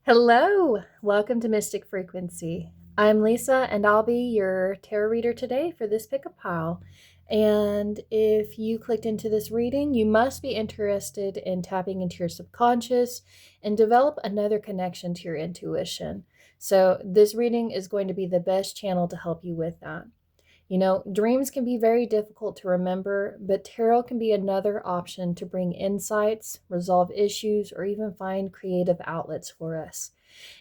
Hello, welcome to Mystic Frequency. I'm Lisa, and I'll be your tarot reader today for this pick-up pile. And if you clicked into this reading, you must be interested in tapping into your subconscious and develop another connection to your intuition. So this reading is going to be the best channel to help you with that. You know, dreams can be very difficult to remember, but tarot can be another option to bring insights, resolve issues, or even find creative outlets for us.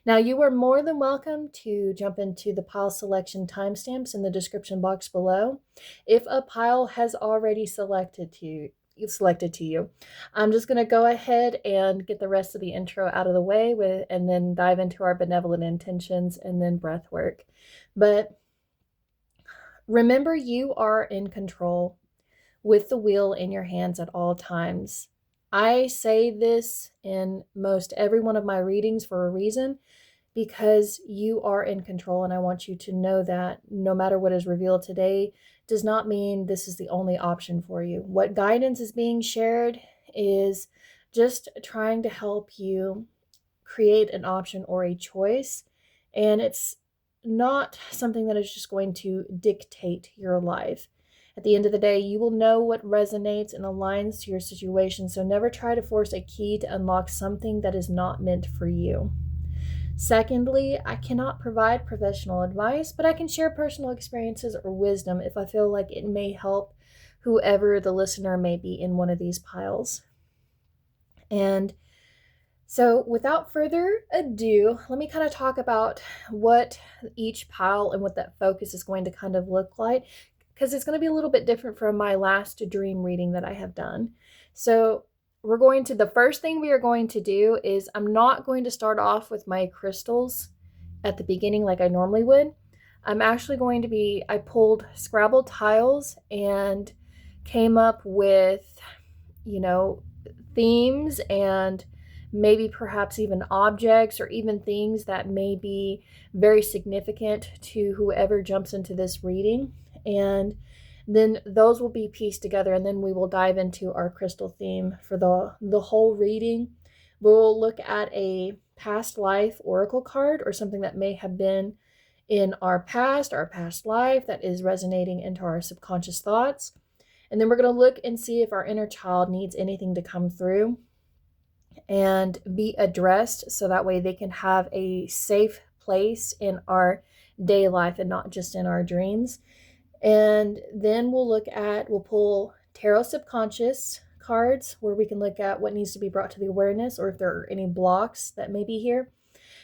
Now, you are more than welcome to jump into the pile selection timestamps in the description box below. If a pile has already selected to you, I'm just going to go ahead and get the rest of the intro out of the way and then dive into our benevolent intentions and then breath work. But remember, you are in control with the wheel in your hands at all times. I say this in most every one of my readings for a reason, because you are in control, and I want you to know that no matter what is revealed today does not mean this is the only option for you. What guidance is being shared is just trying to help you create an option or a choice, and it's not something that is just going to dictate your life. At the end of the day, you will know what resonates and aligns to your situation, so never try to force a key to unlock something that is not meant for you. Secondly, I cannot provide professional advice, but I can share personal experiences or wisdom if I feel like it may help whoever the listener may be in one of these piles. And so without further ado, let me kind of talk about what each pile and what that focus is going to kind of look like, because it's going to be a little bit different from my last dream reading that I have done. So the first thing we are going to do is I'm not going to start off with my crystals at the beginning like I normally would. I pulled Scrabble tiles and came up with, themes and maybe perhaps even objects or even things that may be very significant to whoever jumps into this reading. And then those will be pieced together, and then we will dive into our crystal theme for the whole reading. We'll look at a past life oracle card or something that may have been in our past life that is resonating into our subconscious thoughts. And then we're going to look and see if our inner child needs anything to come through and be addressed, so that way they can have a safe place in our day life and not just in our dreams. And then we'll pull tarot subconscious cards, where we can look at what needs to be brought to the awareness or if there are any blocks that may be here.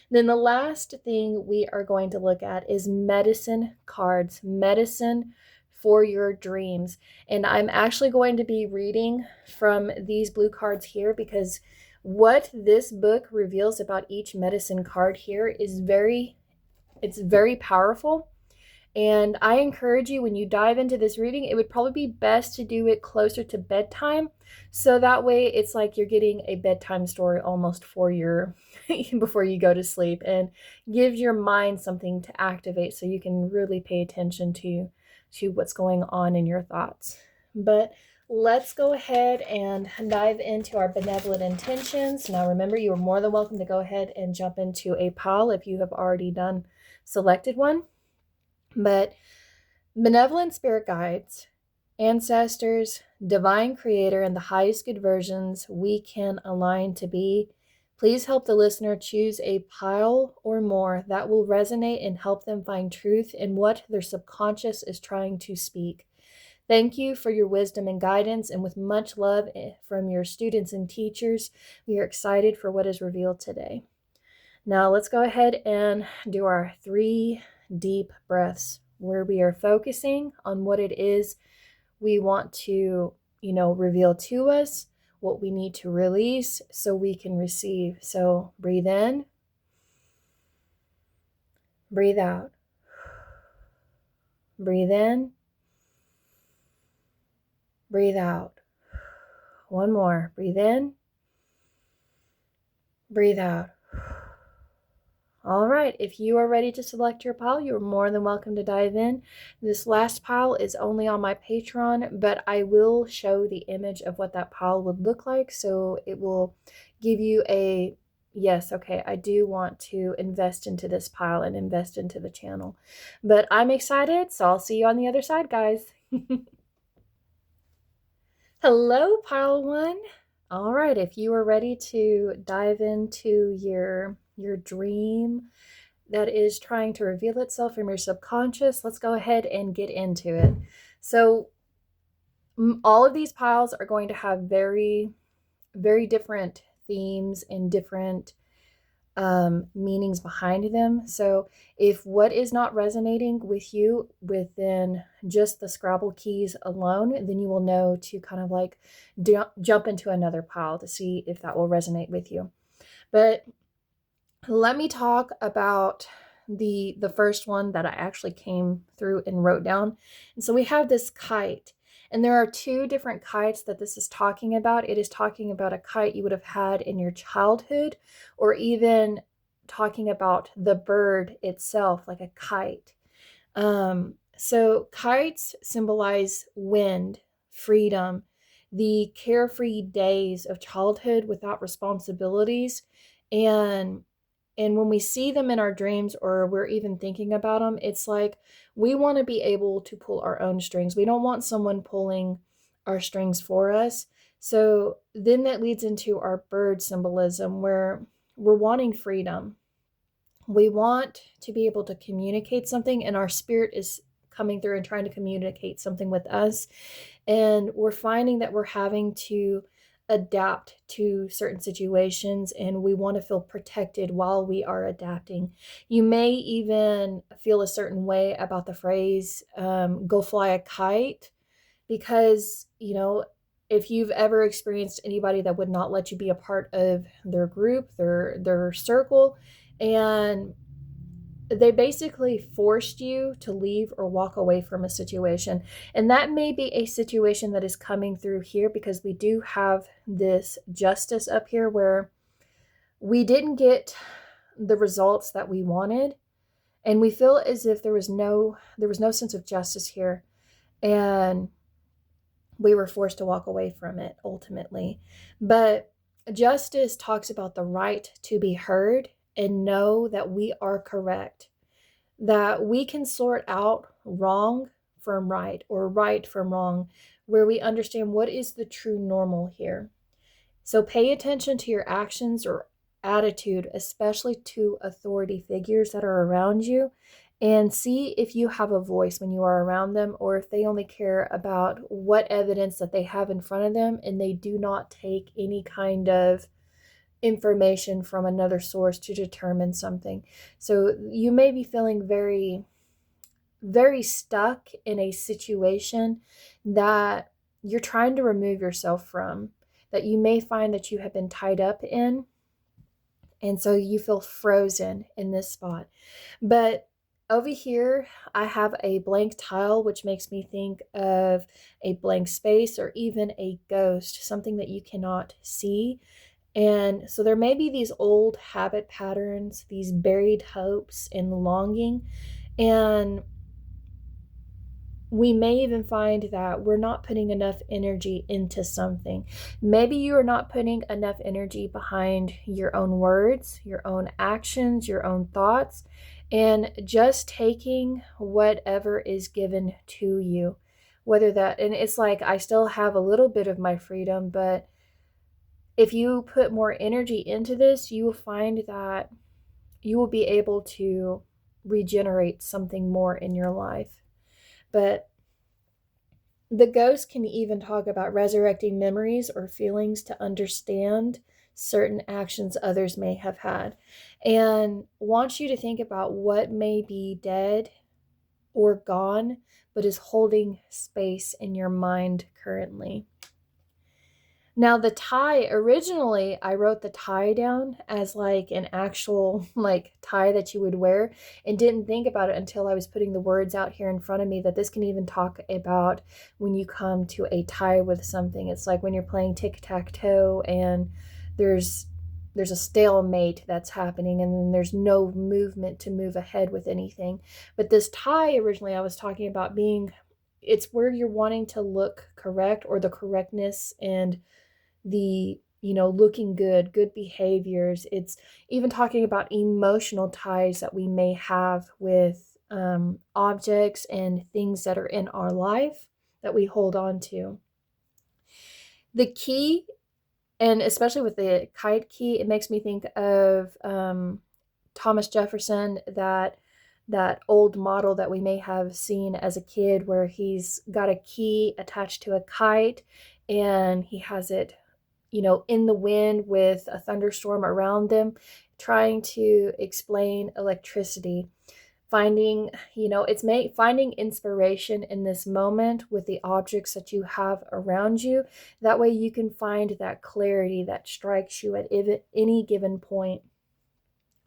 Then the last thing we are going to look at is medicine cards, medicine for your dreams. And I'm actually going to be reading from these blue cards here, because what this book reveals about each medicine card here is very powerful. And I encourage you, when you dive into this reading, it would probably be best to do it closer to bedtime, so that way it's like you're getting a bedtime story almost for your before you go to sleep, and gives your mind something to activate so you can really pay attention to what's going on in your thoughts. But let's go ahead and dive into our benevolent intentions. Now remember, you are more than welcome to go ahead and jump into a pile if you have already selected one. But benevolent spirit guides, ancestors, divine creator, and the highest good versions we can align to be, please help the listener choose a pile or more that will resonate and help them find truth in what their subconscious is trying to speak. Thank you for your wisdom and guidance, and with much love from your students and teachers, we are excited for what is revealed today. Now let's go ahead and do our 3 deep breaths, where we are focusing on what it is we want to, reveal to us, what we need to release so we can receive. So breathe in, breathe out, breathe in, breathe out. One more. Breathe in, breathe out. All right, if you are ready to select your pile, you're more than welcome to dive in. This last pile is only on my Patreon, but I will show the image of what that pile would look like, so it will give you a yes, okay, I do want to invest into this pile and invest into the channel. But I'm excited, so I'll see you on the other side, guys. Hello, pile one. All right, if you are ready to dive into your dream that is trying to reveal itself from your subconscious, let's go ahead and get into it. So all of these piles are going to have very, very different themes and different meanings behind them. So if what is not resonating with you within just the Scrabble keys alone, then you will know to kind of like jump into another pile to see if that will resonate with you. But let me talk about the first one that I actually came through and wrote down. And so we have this kite. And there are two different kites that this is talking about. It is talking about a kite you would have had in your childhood, or even talking about the bird itself, like a kite. So kites symbolize wind, freedom, the carefree days of childhood without responsibilities. And and when we see them in our dreams, or we're even thinking about them, it's like we want to be able to pull our own strings. We don't want someone pulling our strings for us. So then that leads into our bird symbolism, where we're wanting freedom. We want to be able to communicate something, and our spirit is coming through and trying to communicate something with us. And we're finding that we're having to adapt to certain situations, and we want to feel protected while we are adapting. You may even feel a certain way about the phrase, go fly a kite, because, if you've ever experienced anybody that would not let you be a part of their group, their circle, and they basically forced you to leave or walk away from a situation. And that may be a situation that is coming through here, because we do have this justice up here where we didn't get the results that we wanted, and we feel as if there was no sense of justice here, and we were forced to walk away from it ultimately. But justice talks about the right to be heard and know that we are correct, that we can sort out wrong from right, or right from wrong, where we understand what is the true normal here. So pay attention to your actions or attitude, especially to authority figures that are around you, and see if you have a voice when you are around them, or if they only care about what evidence that they have in front of them, and they do not take any kind of information from another source to determine something. So you may be feeling very, very stuck in a situation that you're trying to remove yourself from, that you may find that you have been tied up in. And so you feel frozen in this spot. But over here, I have a blank tile, which makes me think of a blank space, or even a ghost, something that you cannot see. And so there may be these old habit patterns, these buried hopes and longing. And we may even find that we're not putting enough energy into something. Maybe you are not putting enough energy behind your own words, your own actions, your own thoughts, and just taking whatever is given to you. Whether that, and it's like I still have a little bit of my freedom, but if you put more energy into this, you will find that you will be able to regenerate something more in your life. But the ghost can even talk about resurrecting memories or feelings to understand certain actions others may have had, and wants you to think about what may be dead or gone, but is holding space in your mind currently. Now the tie, originally I wrote the tie down as like an actual like tie that you would wear, and didn't think about it until I was putting the words out here in front of me, that this can even talk about when you come to a tie with something. It's like when you're playing tic-tac-toe and there's a stalemate that's happening, and then there's no movement to move ahead with anything. But this tie, originally I was talking about being, it's where you're wanting to look correct, or the correctness and the looking good behaviors. It's even talking about emotional ties that we may have with objects and things that are in our life that we hold on to. The key, and especially with the kite key, it makes me think of Thomas Jefferson, that old model that we may have seen as a kid, where he's got a key attached to a kite and he has it, in the wind with a thunderstorm around them, trying to explain electricity. Finding, finding inspiration in this moment with the objects that you have around you. That way you can find that clarity that strikes you at any given point.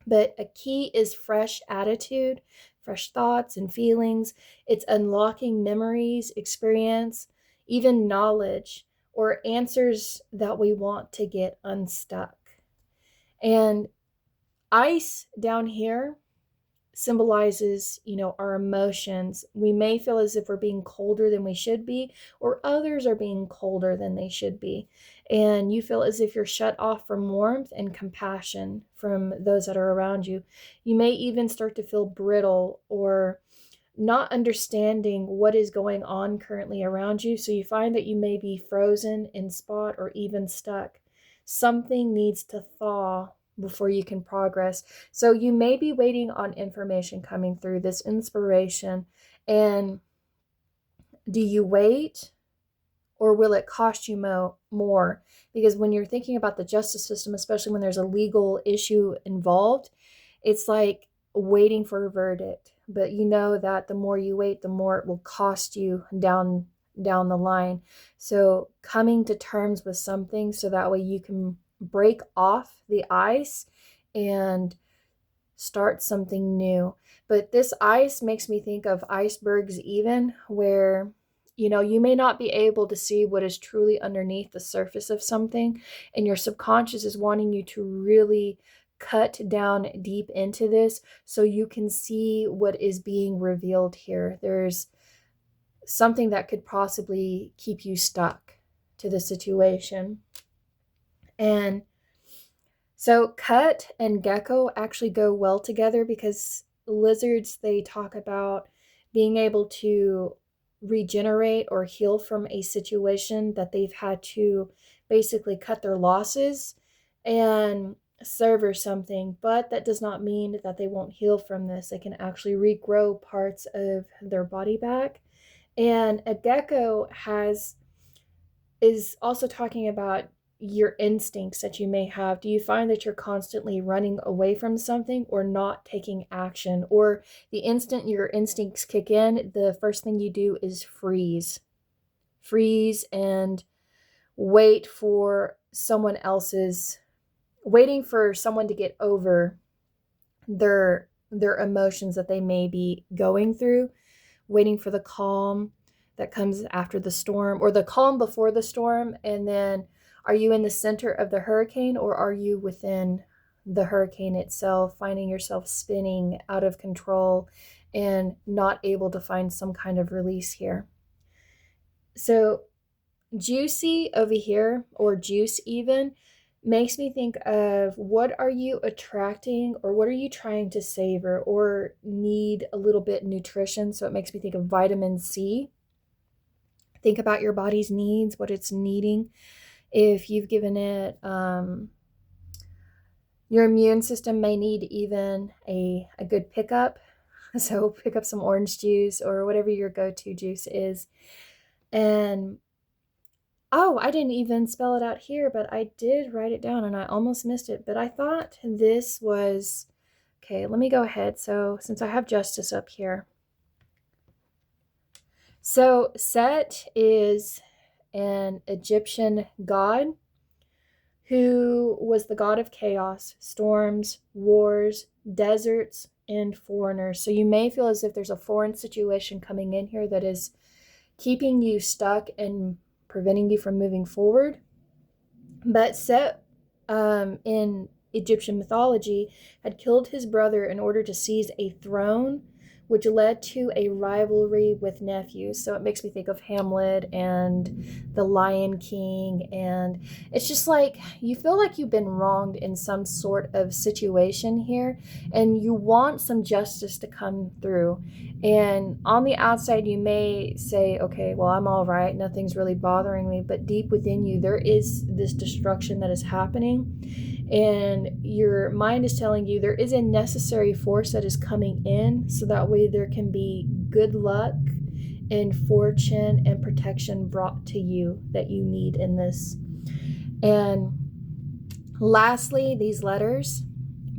But a key is fresh attitude, fresh thoughts and feelings. It's unlocking memories, experience, even knowledge, or answers that we want to get unstuck. And ice down here symbolizes, our emotions. We may feel as if we're being colder than we should be, or others are being colder than they should be. And you feel as if you're shut off from warmth and compassion from those that are around you. You may even start to feel brittle or not understanding what is going on currently around you. So you find that you may be frozen in spot or even stuck. Something needs to thaw before you can progress. So you may be waiting on information coming through, this inspiration. And do you wait, or will it cost you more? Because when you're thinking about the justice system, especially when there's a legal issue involved, it's like waiting for a verdict. But you know that the more you wait, the more it will cost you down the line. So coming to terms with something so that way you can break off the ice and start something new. But this ice makes me think of icebergs, even where you may not be able to see what is truly underneath the surface of something, and your subconscious is wanting you to really cut down deep into this so you can see what is being revealed here. There's something that could possibly keep you stuck to the situation. And so cut and gecko actually go well together, because lizards, they talk about being able to regenerate or heal from a situation that they've had to basically cut their losses and sever something. But that does not mean that they won't heal from this. They can actually regrow parts of their body back. And a gecko is also talking about your instincts that you may have. Do you find that you're constantly running away from something or not taking action? Or the instant your instincts kick in, the first thing you do is freeze. Freeze and wait for waiting for someone to get over their emotions that they may be going through, waiting for the calm that comes after the storm, or the calm before the storm. And then, are you in the center of the hurricane, or are you within the hurricane itself, finding yourself spinning out of control and not able to find some kind of release here? So juicy over here, or juice even, makes me think of, what are you attracting, or what are you trying to savor or need a little bit nutrition? So it makes me think of vitamin C. Think about your body's needs, what it's needing. If you've given it, your immune system may need even a good pickup. So pick up some orange juice or whatever your go-to juice is. And oh, I didn't even spell it out here, but I did write it down and I almost missed it. But I thought this was, okay, let me go ahead. So since I have justice up here. So Set is an Egyptian god who was the god of chaos, storms, wars, deserts, and foreigners. So you may feel as if there's a foreign situation coming in here that is keeping you stuck and preventing you from moving forward. But Set, in Egyptian mythology, had killed his brother in order to seize a throne which led to a rivalry with nephews. So it makes me think of Hamlet and the Lion King. And it's just like you feel like you've been wronged in some sort of situation here, and you want some justice to come through. And on the outside, you may say, okay, well, I'm all right. Nothing's really bothering me. But deep within you, there is this destruction that is happening. And your mind is telling you there is a necessary force that is coming in, so that way there can be good luck and fortune and protection brought to you that you need in this. And lastly, these letters,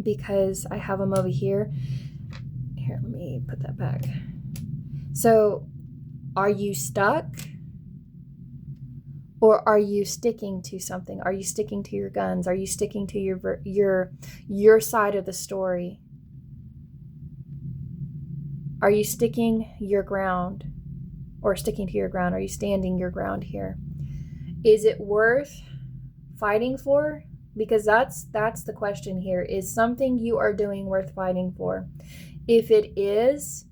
because I have them over here. Here, let me put that back. So, are you stuck? Or are you sticking to something? Are you sticking to your guns? Are you sticking to your side of the story? Are you sticking your ground? Or sticking to your ground? Are you standing your ground here? Is it worth fighting for? Because that's the question here. Is something you are doing worth fighting for? If it is,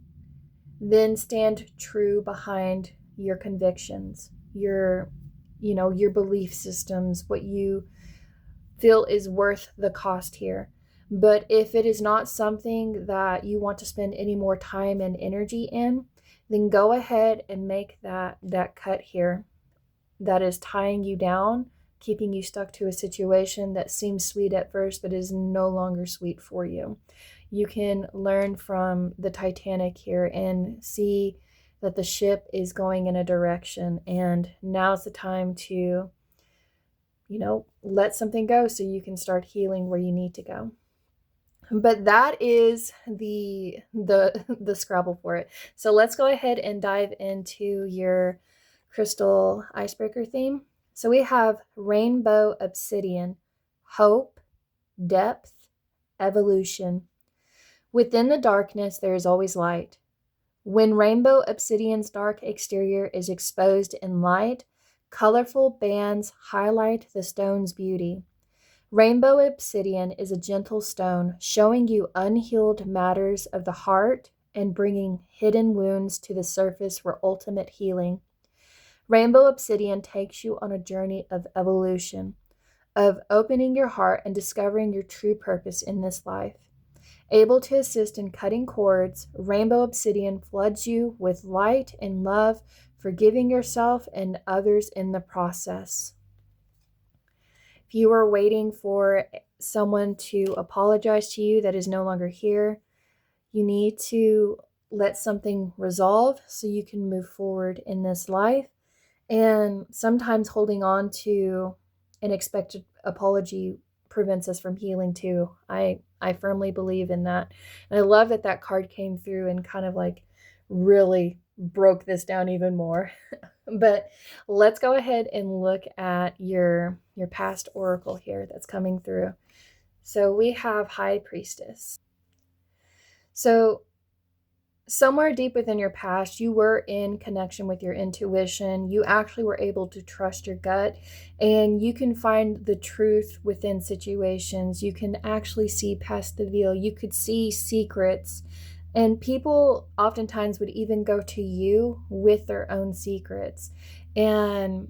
then stand true behind your convictions, your belief systems, what you feel is worth the cost here. But if it is not something that you want to spend any more time and energy in, then go ahead and make that cut here that is tying you down, keeping you stuck to a situation that seems sweet at first but is no longer sweet for you. You can learn from the Titanic here and see that the ship is going in a direction, and now's the time to, let something go so you can start healing where you need to go. But that is the Scrabble for it. So let's go ahead and dive into your crystal icebreaker theme. So we have rainbow obsidian, hope, depth, evolution. Within the darkness, there is always light. When rainbow obsidian's dark exterior is exposed in light, colorful bands highlight the stone's beauty. Rainbow obsidian is a gentle stone, showing you unhealed matters of the heart and bringing hidden wounds to the surface for ultimate healing. Rainbow obsidian takes you on a journey of evolution, of opening your heart and discovering your true purpose in this life. Able to assist in cutting cords, rainbow obsidian floods you with light and love, forgiving yourself and others in the process. If you are waiting for someone to apologize to you that is no longer here, you need to let something resolve so you can move forward in this life. And sometimes holding on to an expected apology prevents us from healing too. I firmly believe in that. And I love that card came through and kind of like really broke this down even more. But let's go ahead and look at your past oracle here that's coming through. So we have High Priestess. So somewhere deep within your past, you were in connection with your intuition. You actually were able to trust your gut, and you can find the truth within situations. You can actually see past the veil. You could see secrets, and people oftentimes would even go to you with their own secrets. And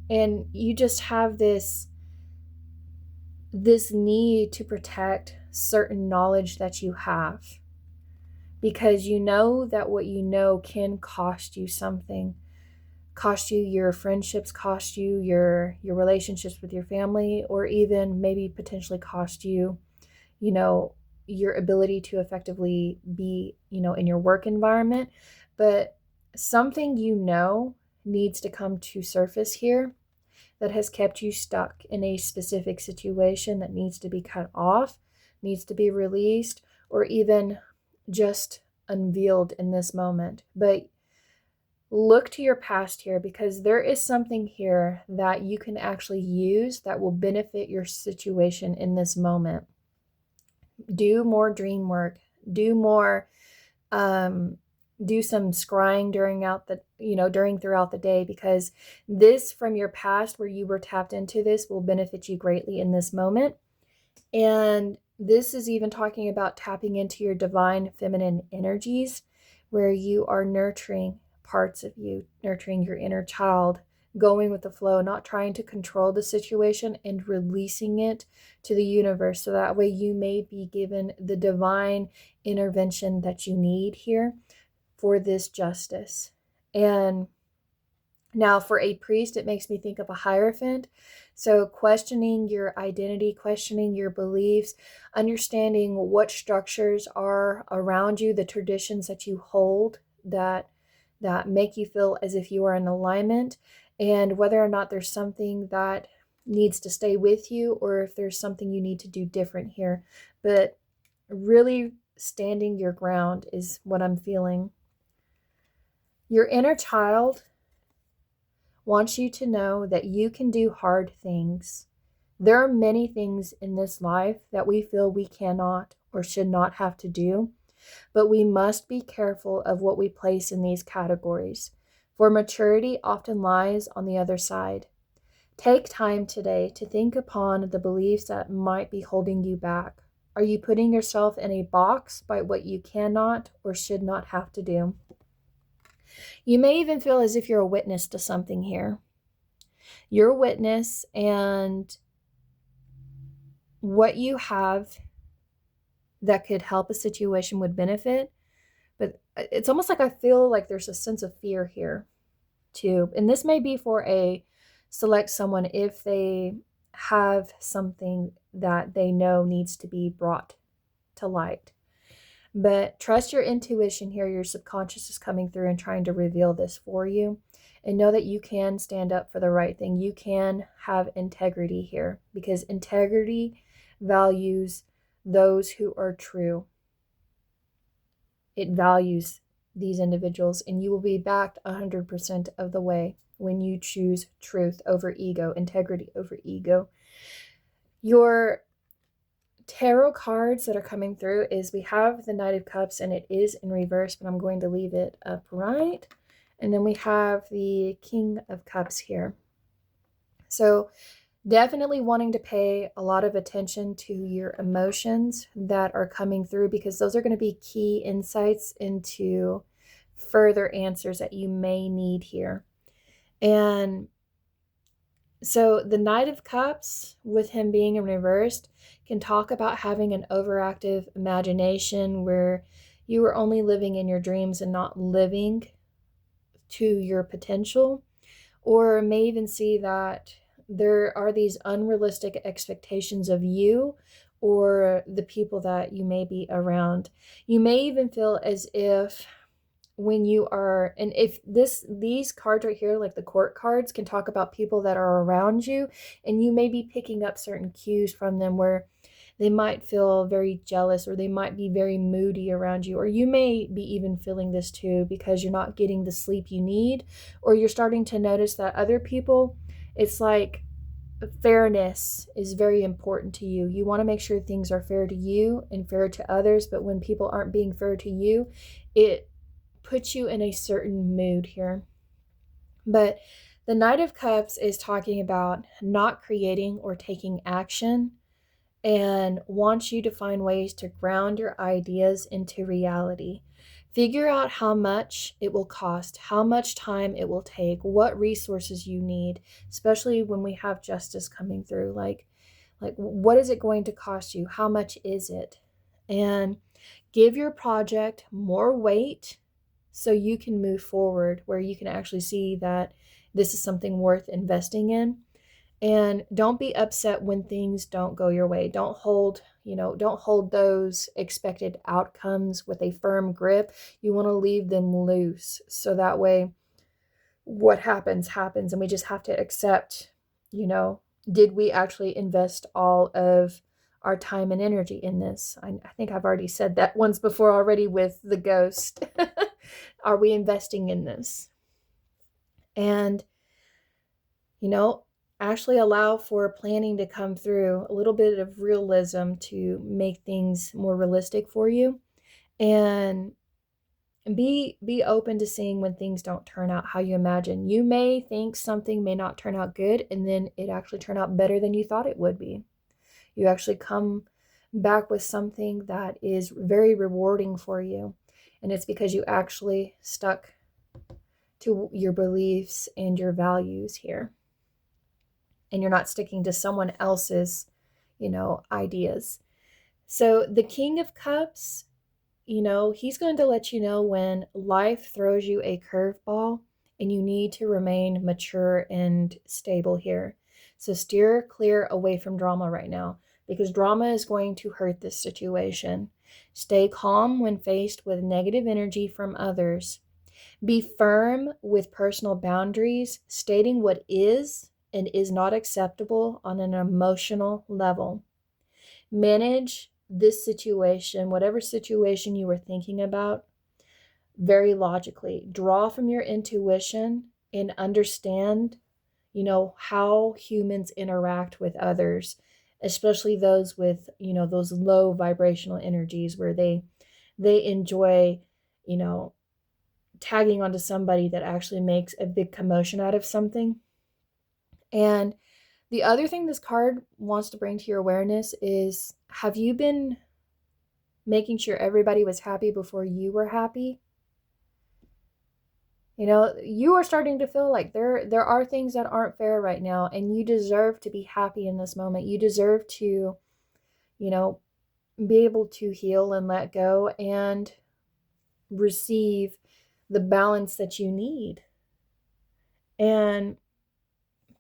you just have this need to protect certain knowledge that you have, because you know that what you know can cost you something, cost you your friendships, cost you your relationships with your family, or even maybe potentially cost you, your ability to effectively be, in your work environment. But something needs to come to surface here that has kept you stuck in a specific situation that needs to be cut off, needs to be released, or even just unveiled in this moment. But look to your past here, because there is something here that you can actually use that will benefit your situation in this moment. Do more dream work, do more do some scrying throughout the day, because this from your past where you were tapped into this will benefit you greatly in this moment. And this is even talking about tapping into your divine feminine energies where you are nurturing parts of you, nurturing your inner child, going with the flow, not trying to control the situation, and releasing it to the universe. So that way you may be given the divine intervention that you need here for this justice. And now for a priest, it makes me think of a hierophant. So questioning your identity, questioning your beliefs, understanding what structures are around you, the traditions that you hold that make you feel as if you are in alignment, and whether or not there's something that needs to stay with you or if there's something you need to do different here. But really standing your ground is what I'm feeling. Your inner child wants you to know that you can do hard things. There are many things in this life that we feel we cannot or should not have to do, but we must be careful of what we place in these categories, for maturity often lies on the other side. Take time today to think upon the beliefs that might be holding you back. Are you putting yourself in a box by what you cannot or should not have to do? You may even feel as if you're a witness to something here. You're a witness, and what you have that could help a situation would benefit. But it's almost like I feel like there's a sense of fear here too. And this may be for a select someone if they have something that they know needs to be brought to light. But trust your intuition here. Your subconscious is coming through and trying to reveal this for you. And know that you can stand up for the right thing. You can have integrity here, because integrity values those who are true. It values these individuals, and you will be backed 100% of the way when you choose truth over ego, integrity over ego. Your tarot cards that are coming through is we have the Knight of Cups, and it is in reverse, but I'm going to leave it upright. And then we have the King of Cups here. So definitely wanting to pay a lot of attention to your emotions that are coming through, because those are going to be key insights into further answers that you may need here. And so the Knight of Cups, with him being in reversed, can talk about having an overactive imagination where you are only living in your dreams and not living to your potential, or may even see that there are these unrealistic expectations of you or the people that you may be around. You may even feel as if when you are, and if these cards right here, like the court cards, can talk about people that are around you, and you may be picking up certain cues from them where they might feel very jealous, or they might be very moody around you, or you may be even feeling this too because you're not getting the sleep you need, or you're starting to notice that other people, it's like fairness is very important to you. You want to make sure things are fair to you and fair to others, but when people aren't being fair to you, it puts you in a certain mood here. But the Knight of Cups is talking about not creating or taking action, and wants you to find ways to ground your ideas into reality. Figure out how much it will cost, how much time it will take, what resources you need, especially when we have justice coming through. Like what is it going to cost you? How much is it? And give your project more weight so you can move forward, where you can actually see that this is something worth investing in. And don't be upset when things don't go your way. Don't hold those expected outcomes with a firm grip. You want to leave them loose, so that way what happens, and we just have to accept, did we actually invest all of our time and energy in this? I think I've already said that once before already with the ghost. Are we investing in this? And, actually allow for planning to come through, a little bit of realism to make things more realistic for you, and be open to seeing when things don't turn out how you imagine. You may think something may not turn out good, and then it actually turn out better than you thought it would be. You actually come back with something that is very rewarding for you. And it's because you actually stuck to your beliefs and your values here. And you're not sticking to someone else's, ideas. So the King of Cups, he's going to let you know when life throws you a curveball and you need to remain mature and stable here. So steer clear away from drama right now, because drama is going to hurt this situation. Stay calm when faced with negative energy from others. Be firm with personal boundaries, stating what is and is not acceptable on an emotional level. Manage this situation, whatever situation you were thinking about, very logically. Draw from your intuition and understand, how humans interact with others, especially those with, those low vibrational energies where they enjoy, tagging onto somebody that actually makes a big commotion out of something. And the other thing this card wants to bring to your awareness is, have you been making sure everybody was happy before you were happy? You are starting to feel like there are things that aren't fair right now, and you deserve to be happy in this moment. You deserve to, be able to heal and let go and receive the balance that you need. And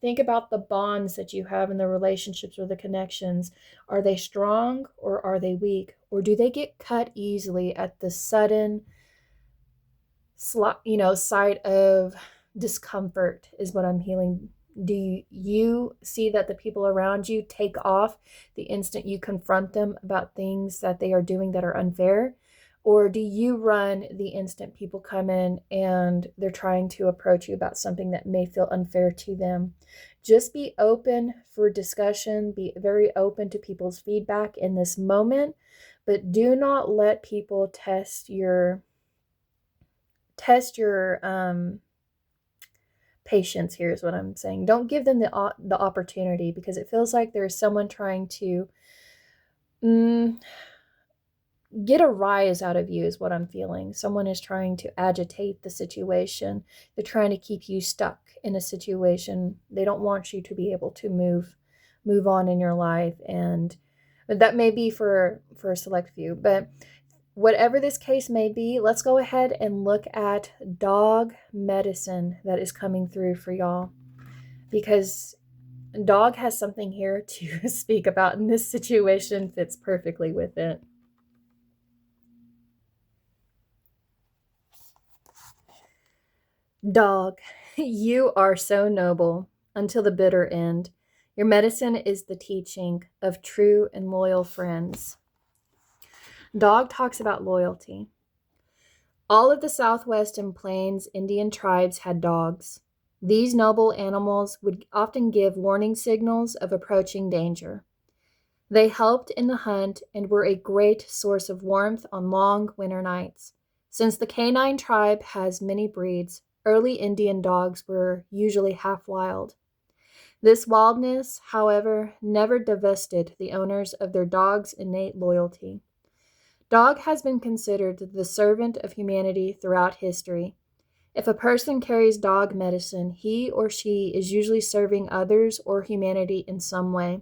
think about the bonds that you have in the relationships or the connections. Are they strong or are they weak? Or do they get cut easily at the sudden, side of discomfort is what I'm healing. Do you see that the people around you take off the instant you confront them about things that they are doing that are unfair? Or do you run the instant people come in and they're trying to approach you about something that may feel unfair to them? Just be open for discussion. Be very open to people's feedback in this moment, but do not let people test your patience. Here is what I'm saying. Don't give them the opportunity, because it feels like there's someone trying to get a rise out of you is what I'm feeling. Someone is trying to agitate the situation. They're trying to keep you stuck in a situation. They don't want you to be able to move on in your life. And that may be for a select few, but whatever this case may be, let's go ahead and look at dog medicine that is coming through for y'all, because dog has something here to speak about, and this situation fits perfectly with it. Dog, you are so noble until the bitter end. Your medicine is the teaching of true and loyal friends. Dog talks about loyalty. All of the Southwest and Plains Indian tribes had dogs. These noble animals would often give warning signals of approaching danger. They helped in the hunt and were a great source of warmth on long winter nights. Since the canine tribe has many breeds, early Indian dogs were usually half wild. This wildness, however, never divested the owners of their dog's innate loyalty. Dog has been considered the servant of humanity throughout history. If a person carries dog medicine, he or she is usually serving others or humanity in some way.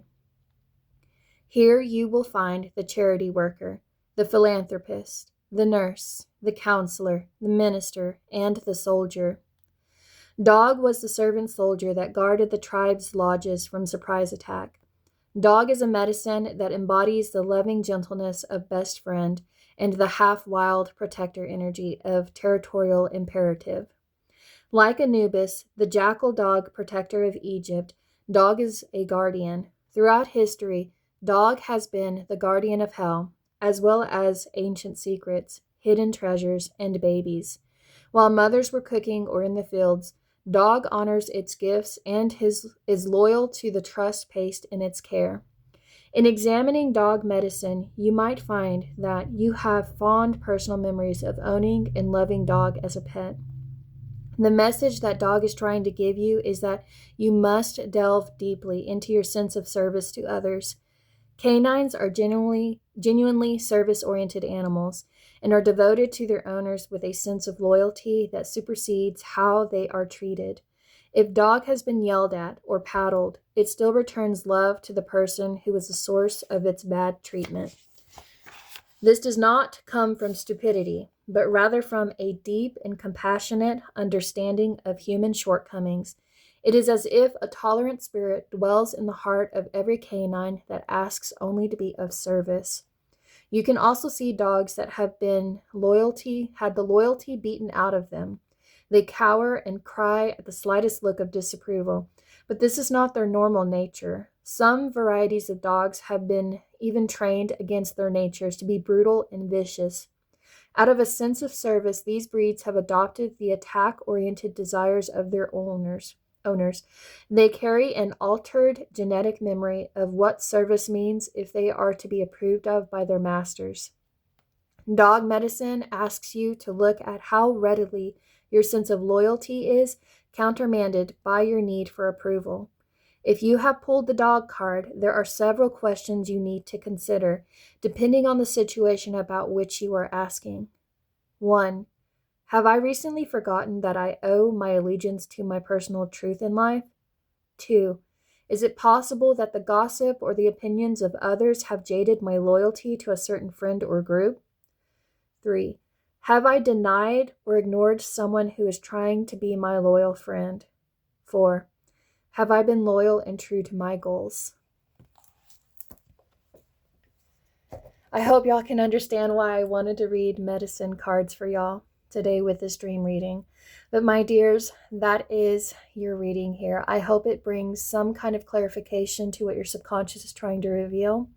Here you will find the charity worker, the philanthropist, the nurse, the counselor, the minister, and the soldier. Dog was the servant soldier that guarded the tribe's lodges from surprise attack. Dog is a medicine that embodies the loving gentleness of best friend and the half-wild protector energy of territorial imperative. Like Anubis, the jackal dog protector of Egypt, Dog is a guardian. Throughout history, Dog has been the guardian of hell, as well as ancient secrets, hidden treasures, and babies. While mothers were cooking or in the fields, Dog honors its gifts and is loyal to the trust placed in its care. In examining dog medicine, you might find that you have fond personal memories of owning and loving Dog as a pet. The message that Dog is trying to give you is that you must delve deeply into your sense of service to others. Canines are genuinely service-oriented animals and are devoted to their owners with a sense of loyalty that supersedes how they are treated. If dog has been yelled at or paddled, it still returns love to the person who was the source of its bad treatment. This does not come from stupidity, but rather from a deep and compassionate understanding of human shortcomings. It is as if a tolerant spirit dwells in the heart of every canine that asks only to be of service. You can also see dogs that have had the loyalty beaten out of them. They cower and cry at the slightest look of disapproval, but this is not their normal nature. Some varieties of dogs have been even trained against their natures to be brutal and vicious. Out of a sense of service, these breeds have adopted the attack-oriented desires of their owners. They carry an altered genetic memory of what service means if they are to be approved of by their masters. Dog medicine asks you to look at how readily your sense of loyalty is countermanded by your need for approval. If you have pulled the dog card, there are several questions you need to consider, depending on the situation about which you are asking. 1. Have I recently forgotten that I owe my allegiance to my personal truth in life? 2. Is it possible that the gossip or the opinions of others have jaded my loyalty to a certain friend or group? 3. Have I denied or ignored someone who is trying to be my loyal friend? 4. Have I been loyal and true to my goals? I hope y'all can understand why I wanted to read medicine cards for y'all today with this dream reading. But my dears, that is your reading here. I hope it brings some kind of clarification to what your subconscious is trying to reveal.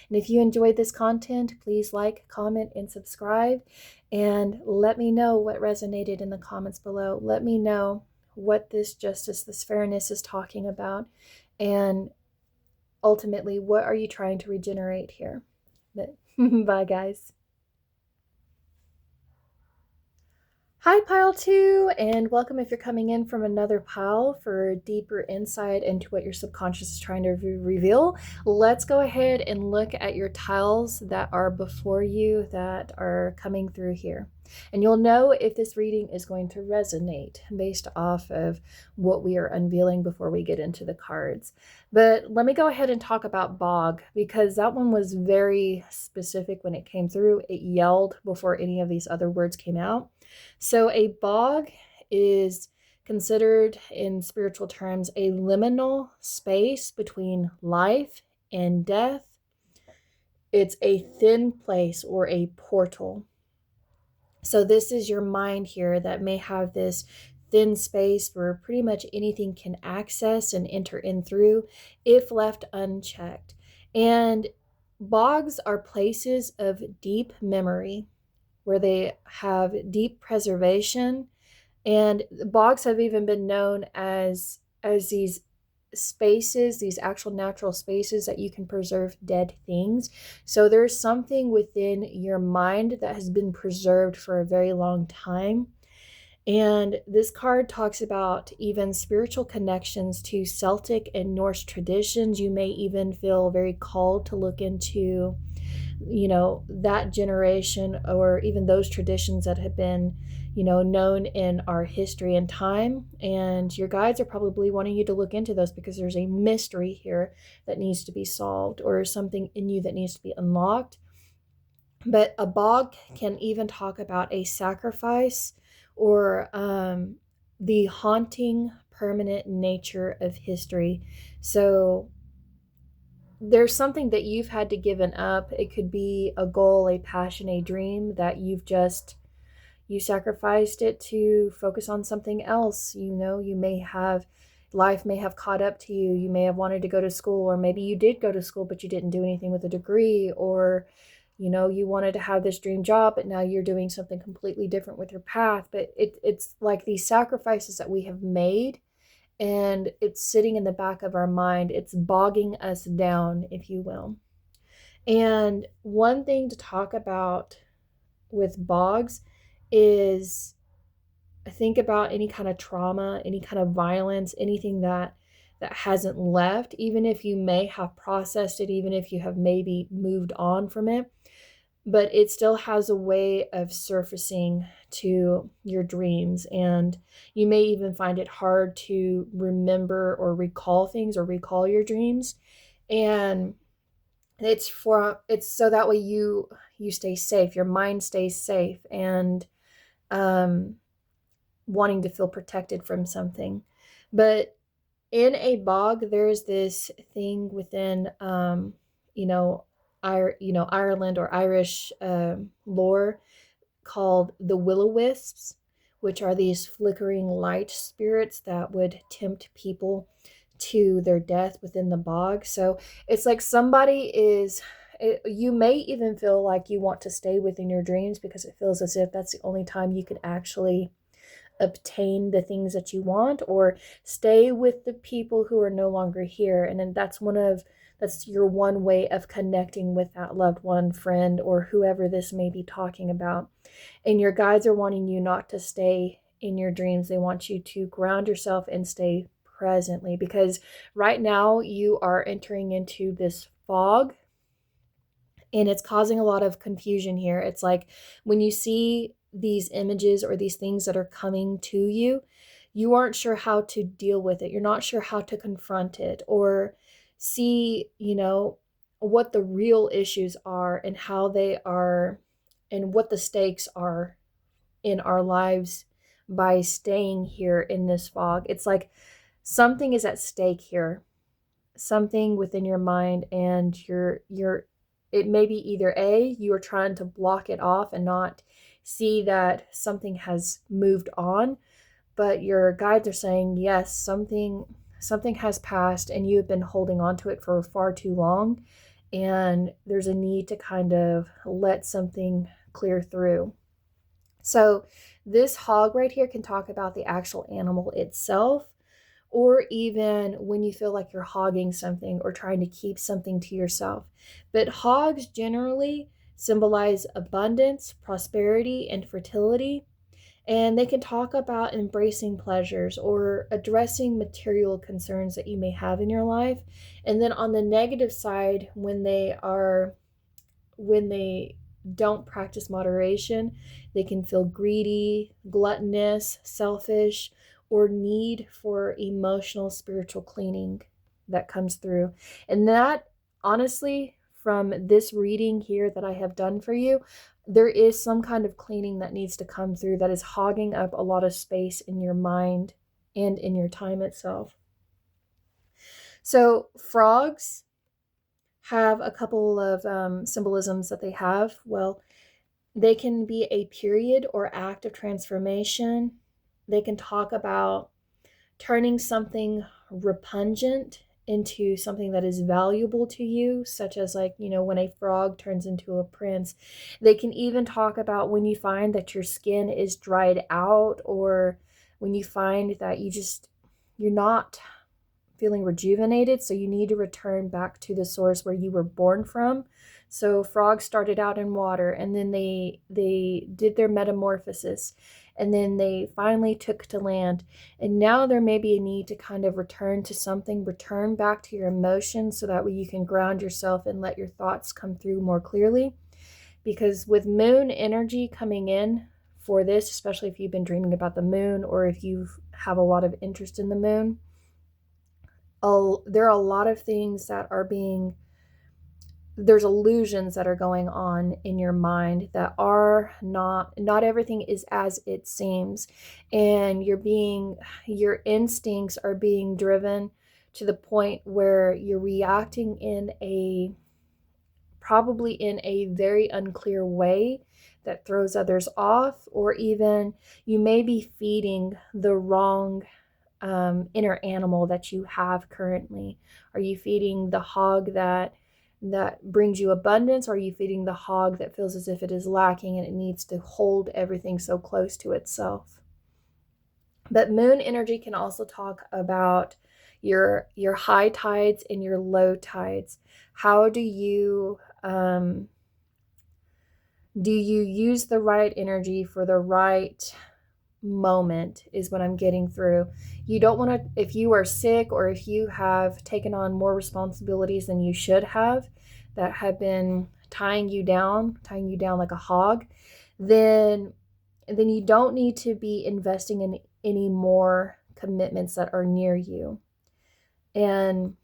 And if you enjoyed this content, please like, comment, and subscribe. And let me know what resonated in the comments below. Let me know what this justice, this fairness is talking about. And ultimately, what are you trying to regenerate here? Bye, guys. Hi, Pile 2, and welcome if you're coming in from another pile for deeper insight into what your subconscious is trying to reveal. Let's go ahead and look at your tiles that are before you that are coming through here. And you'll know if this reading is going to resonate based off of what we are unveiling before we get into the cards. But let me go ahead and talk about bog, because that one was very specific when it came through. It yelled before any of these other words came out. So a bog is considered in spiritual terms a liminal space between life and death. It's a thin place or a portal. So this is your mind here that may have this thin space where pretty much anything can access and enter in through if left unchecked. And bogs are places of deep memory where they have deep preservation, and bogs have even been known as these spaces, these actual natural spaces that you can preserve dead things. So there's something within your mind that has been preserved for a very long time. And this card talks about even spiritual connections to Celtic and Norse traditions. You may even feel very called to look into that generation or even those traditions that have been, known in our history and time. And your guides are probably wanting you to look into those because there's a mystery here that needs to be solved or something in you that needs to be unlocked. But a bog can even talk about a sacrifice or the haunting, permanent nature of history. So there's something that you've had to given up. It could be a goal, a passion, a dream that you sacrificed it to focus on something else. Life may have caught up to you. You may have wanted to go to school, or maybe you did go to school, but you didn't do anything with a degree, or, you wanted to have this dream job, but now you're doing something completely different with your path. But it's like these sacrifices that we have made, and it's sitting in the back of our mind. It's bogging us down, if you will. And one thing to talk about with bogs is think about any kind of trauma, any kind of violence, anything that that hasn't left, even if you may have processed it, even if you have maybe moved on from it, but it still has a way of surfacing to your dreams. And you may even find it hard to remember or recall things or recall your dreams. And it's so that way you stay safe, your mind stays safe, and wanting to feel protected from something. But in a bog, there's this thing within Ireland or Irish lore called the will-o'-wisps, which are these flickering light spirits that would tempt people to their death within the bog. So it's like you may even feel like you want to stay within your dreams because it feels as if that's the only time you can actually obtain the things that you want, or stay with the people who are no longer here. And then that's your one way of connecting with that loved one, friend, or whoever this may be talking about. And your guides are wanting you not to stay in your dreams. They want you to ground yourself and stay presently, because right now you are entering into this fog, and it's causing a lot of confusion here. It's like when you see these images or these things that are coming to you, you aren't sure how to deal with it. You're not sure how to confront it or see, what the real issues are and how they are and what the stakes are in our lives by staying here in this fog. It's like something is at stake here, something within your mind, and it may be either you are trying to block it off and not see that something has moved on, but your guides are saying, yes, something has passed and you have been holding on to it for far too long, and there's a need to kind of let something clear through. So this hog right here can talk about the actual animal itself, or even when you feel like you're hogging something or trying to keep something to yourself. But hogs generally symbolize abundance, prosperity, and fertility. And they can talk about embracing pleasures or addressing material concerns that you may have in your life. And then on the negative side, when they don't practice moderation, they can feel greedy, gluttonous, selfish, or need for emotional, spiritual cleaning that comes through. And that, honestly, from this reading here that I have done for you, there is some kind of cleaning that needs to come through that is hogging up a lot of space in your mind and in your time itself. So frogs have a couple of symbolisms that they have. Well, they can be a period or act of transformation. They can talk about turning something repugnant into something that is valuable to you, such as when a frog turns into a prince. They can even talk about when you find that your skin is dried out, or when you find that you're not feeling rejuvenated, so you need to return back to the source where you were born from. So frogs started out in water, and then they did their metamorphosis, and then they finally took to land. And now there may be a need to kind of return to something, return back to your emotions, so that way you can ground yourself and let your thoughts come through more clearly. Because with moon energy coming in for this, especially if you've been dreaming about the moon, or if you have a lot of interest in the moon, there are a lot of things that are there's illusions that are going on in your mind that are not everything is as it seems, and your instincts are being driven to the point where you're reacting probably in a very unclear way that throws others off, or even you may be feeding the wrong inner animal that you have currently. Are you feeding the hog that brings you abundance, or are you feeding the hog that feels as if it is lacking and it needs to hold everything so close to itself? But moon energy can also talk about your high tides and your low tides. How do you use the right energy for the right moment is what I'm getting through. You don't want to, if you are sick or if you have taken on more responsibilities than you should have that have been tying you down like a hog, then you don't need to be investing in any more commitments that are near you. And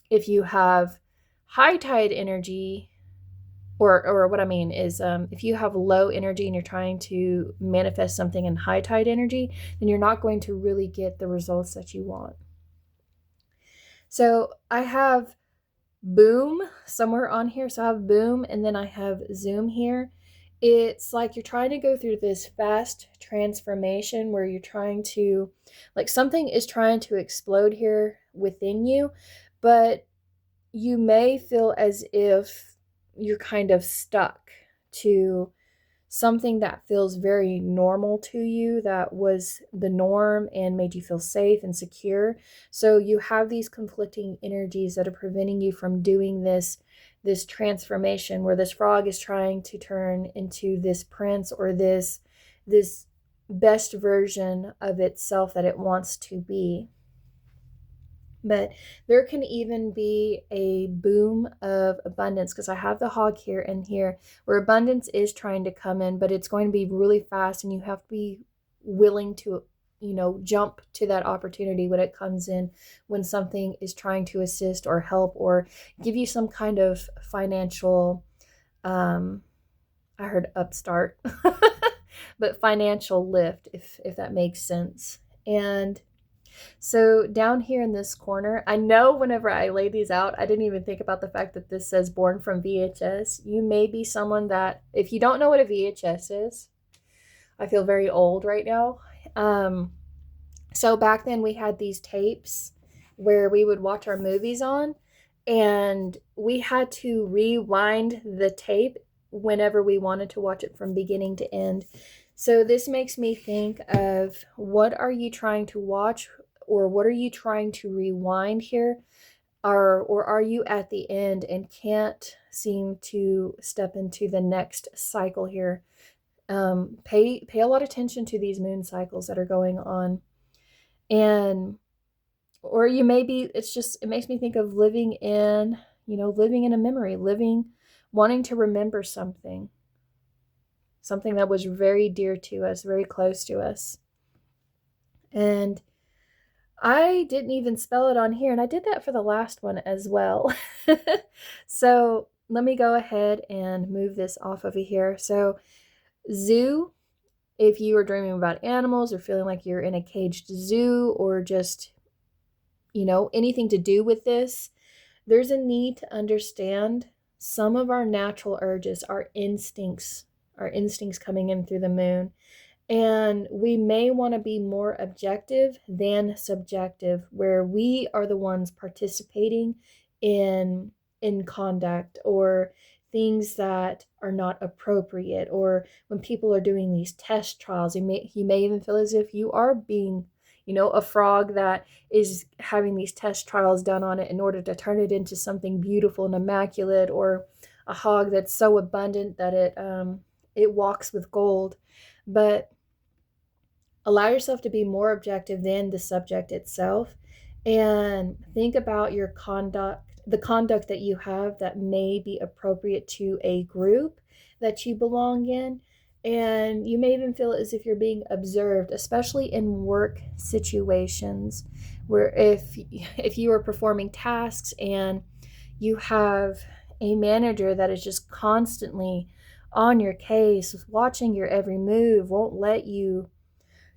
if you have high tide energy, or what I mean is, if you have low energy and you're trying to manifest something in high tide energy, then you're not going to really get the results that you want. So I have boom somewhere on here. So I have boom and then I have zoom here. It's like you're trying to go through this fast transformation where you're trying to, like, something is trying to explode here within you, but you may feel as if you're kind of stuck to something that feels very normal to you, that was the norm and made you feel safe and secure. So you have these conflicting energies that are preventing you from doing this transformation where this frog is trying to turn into this prince or this best version of itself that it wants to be. But there can even be a boom of abundance, because I have the hog here and here where abundance is trying to come in, but it's going to be really fast and you have to be willing to, jump to that opportunity when it comes in, when something is trying to assist or help or give you some kind of financial, I heard upstart, but financial lift, if that makes sense. And so down here in this corner, I know whenever I lay these out, I didn't even think about the fact that this says born from VHS. You may be someone that, if you don't know what a VHS is, I feel very old right now. So back then we had these tapes where we would watch our movies on, and we had to rewind the tape whenever we wanted to watch it from beginning to end. So this makes me think of, what are you trying to watch, or what are you trying to rewind here? Or are you at the end and can't seem to step into the next cycle here? Pay a lot of attention to these moon cycles that are going on. And or you may be, it makes me think of living in a memory, wanting to remember something that was very dear to us, very close to us. And I didn't even spell it on here, and I did that for the last one as well. So let me go ahead and move this off over here. So zoo, if you are dreaming about animals or feeling like you're in a caged zoo, or just, anything to do with this, there's a need to understand some of our natural urges, our instincts coming in through the moon. And we may want to be more objective than subjective, where we are the ones participating in conduct or things that are not appropriate, or when people are doing these test trials, you may even feel as if you are being, a frog that is having these test trials done on it in order to turn it into something beautiful and immaculate, or a hog that's so abundant that it walks with gold. But allow yourself to be more objective than the subject itself, and think about your conduct, the conduct that you have that may be appropriate to a group that you belong in. And you may even feel as if you're being observed, especially in work situations, where if you are performing tasks and you have a manager that is just constantly on your case, watching your every move, won't let you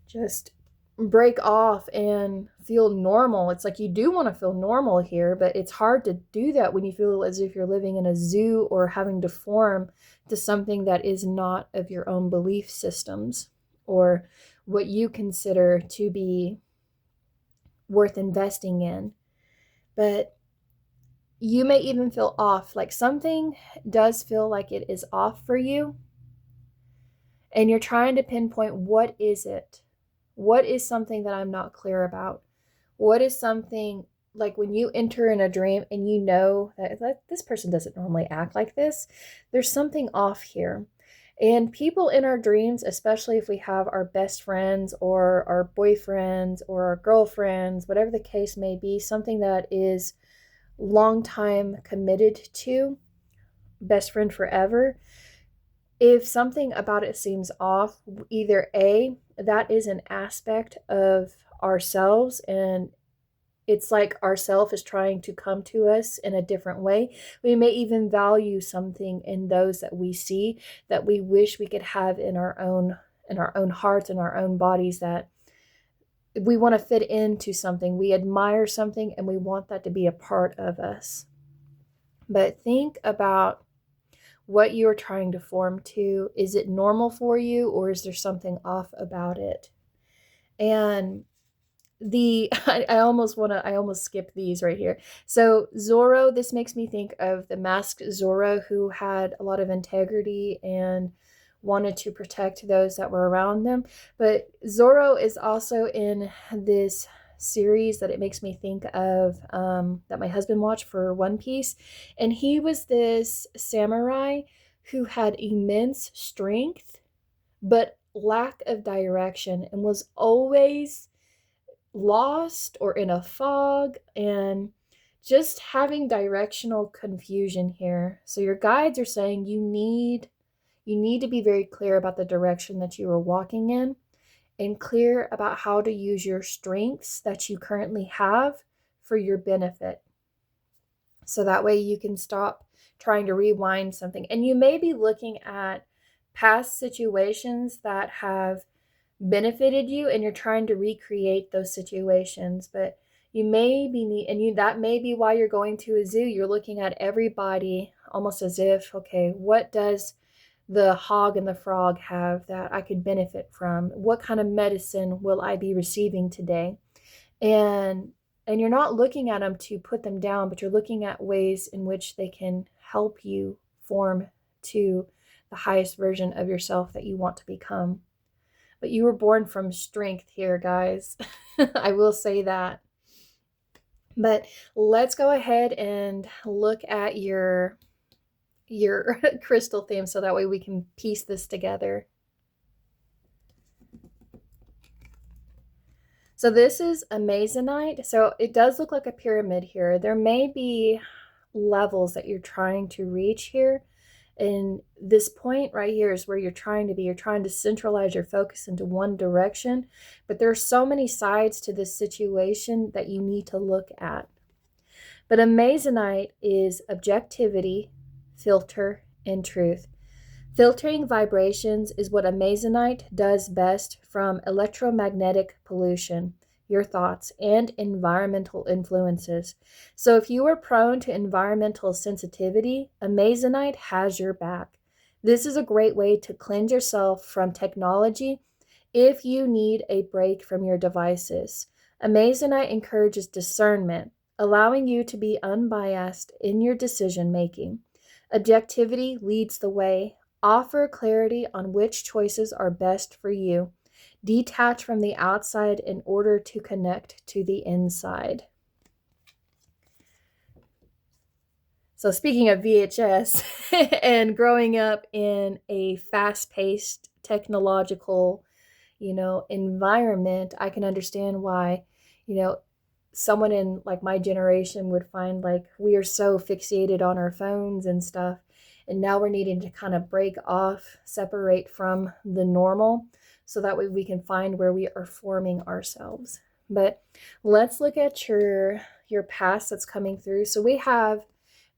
just break off and feel normal. It's like you do want to feel normal here, but it's hard to do that when you feel as if you're living in a zoo or having to form to something that is not of your own belief systems or what you consider to be worth investing in. But you may even feel off, like something does feel like it is off for you, and you're trying to pinpoint, what is it? What is something that I'm not clear about? What is something, like when you enter in a dream and you know that this person doesn't normally act like this, there's something off here. And people in our dreams, especially if we have our best friends or our boyfriends or our girlfriends, whatever the case may be, something that is long time committed to, best friend forever, if something about it seems off, either A, that is an aspect of ourselves and it's like ourself is trying to come to us in a different way. We may even value something in those that we see that we wish we could have in our own hearts and our own bodies, that we want to fit into something. We admire something and we want that to be a part of us. But think about what you're trying to form to. Is it normal for you or is there something off about it? And I almost skip these right here. So Zorro, this makes me think of the masked Zorro, who had a lot of integrity and wanted to protect those that were around them. But Zorro is also in this series that it makes me think of, that my husband watched for One Piece. And he was this samurai who had immense strength, but lack of direction, and was always lost or in a fog and just having directional confusion here. So your guides are saying you need to be very clear about the direction that you are walking in and clear about how to use your strengths that you currently have for your benefit. So that way you can stop trying to rewind something. And you may be looking at past situations that have benefited you and you're trying to recreate those situations, but you may be that may be why you're going to a zoo. You're looking at everybody almost as if, okay, what does the hog and the frog have that I could benefit from? What kind of medicine will I be receiving today? And you're not looking at them to put them down, but you're looking at ways in which they can help you form to the highest version of yourself that you want to become. But you were born from strength here, guys. I will say that. But let's go ahead and look at your crystal theme so that way we can piece this together. So this is amazonite. So it does look like a pyramid here. There may be levels that you're trying to reach here. And this point right here is where you're trying to be. You're trying to centralize your focus into one direction. But there are so many sides to this situation that you need to look at. But amazonite is objectivity, filter, and truth. Filtering vibrations is what amazonite does best from electromagnetic pollution, your thoughts, and environmental influences. So if you are prone to environmental sensitivity, amazonite has your back. This is a great way to cleanse yourself from technology if you need a break from your devices. Amazonite encourages discernment, allowing you to be unbiased in your decision making. Objectivity leads the way. Offer clarity on which choices are best for you. Detach from the outside in order to connect to the inside. So speaking of VHS and growing up in a fast-paced technological, environment, I can understand why, someone in like my generation would find like we are so fixated on our phones and stuff. And now we're needing to kind of break off, separate from the normal, so that way we can find where we are forming ourselves. But let's look at your past that's coming through. So we have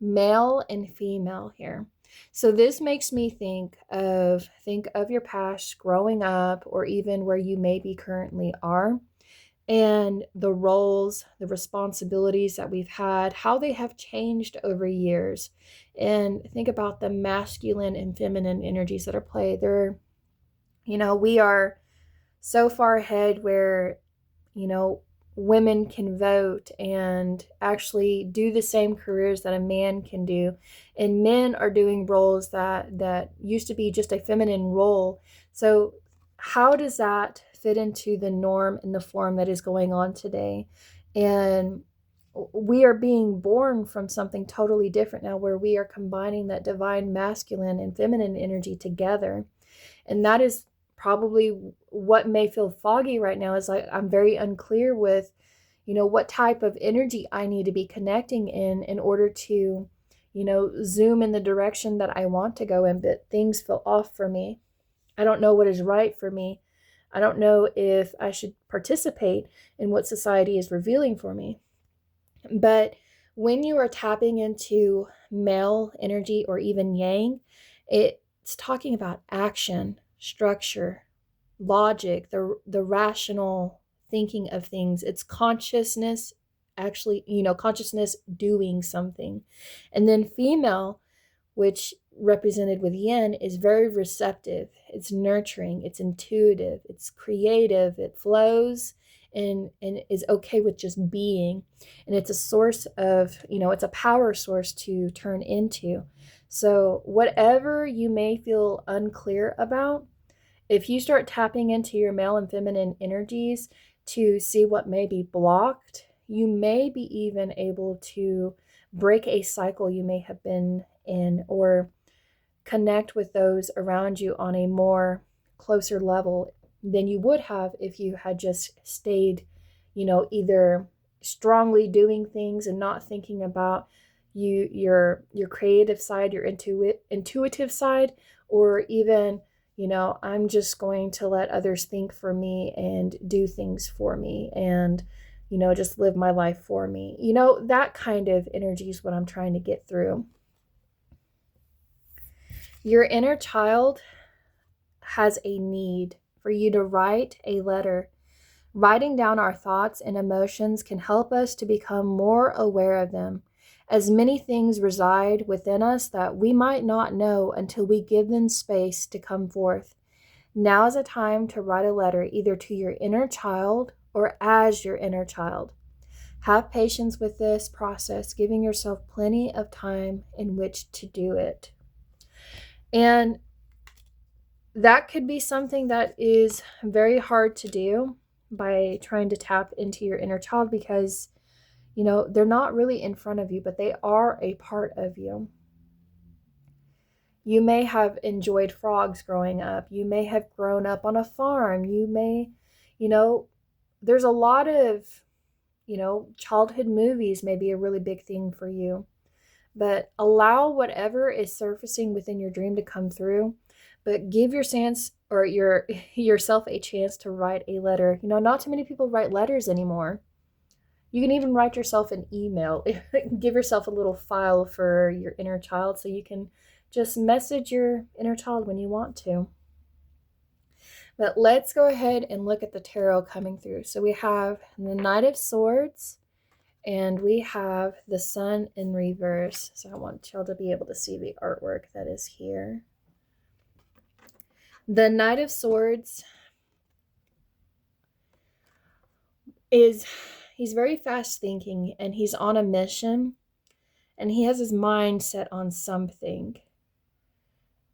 male and female here. So this makes me think of your past growing up, or even where you maybe currently are, and the roles, the responsibilities that we've had, how they have changed over years. And think about the masculine and feminine energies that are played. We are so far ahead where, women can vote and actually do the same careers that a man can do. And men are doing roles that used to be just a feminine role. So how does that fit into the norm and the form that is going on today? And we are being born from something totally different now, where we are combining that divine masculine and feminine energy together. And that is probably what may feel foggy right now, is like I'm very unclear with, what type of energy I need to be connecting in order to, zoom in the direction that I want to go in, but things feel off for me. I don't know what is right for me. I don't know if I should participate in what society is revealing for me. But when you are tapping into male energy or even yang, it's talking about action, structure, logic, the rational thinking of things. It's consciousness, actually, consciousness doing something. And then female, which represented with yin, is very receptive. It's nurturing, it's intuitive, it's creative, it flows and is okay with just being. And it's a source of, it's a power source to turn into. So whatever you may feel unclear about, if you start tapping into your male and feminine energies to see what may be blocked, you may be even able to break a cycle you may have been in, or connect with those around you on a more closer level than you would have if you had just stayed, either strongly doing things and not thinking about your creative side, your intuitive side, or even, I'm just going to let others think for me and do things for me and, just live my life for me. That kind of energy is what I'm trying to get through. Your inner child has a need for you to write a letter. Writing down our thoughts and emotions can help us to become more aware of them, as many things reside within us that we might not know until we give them space to come forth. Now is a time to write a letter either to your inner child or as your inner child. Have patience with this process, giving yourself plenty of time in which to do it. And that could be something that is very hard to do by trying to tap into your inner child, because, they're not really in front of you, but they are a part of you. You may have enjoyed frogs growing up. You may have grown up on a farm. You may, there's a lot of, childhood movies may be a really big thing for you. But allow whatever is surfacing within your dream to come through. But give yourself a chance to write a letter. Not too many people write letters anymore. You can even write yourself an email. Give yourself a little file for your inner child so you can just message your inner child when you want to. But let's go ahead and look at the tarot coming through. So we have the Knight of Swords, and we have the Sun in reverse. So I want y'all to be able to see the artwork that is here. The Knight of Swords he's very fast thinking, and he's on a mission, and he has his mind set on something.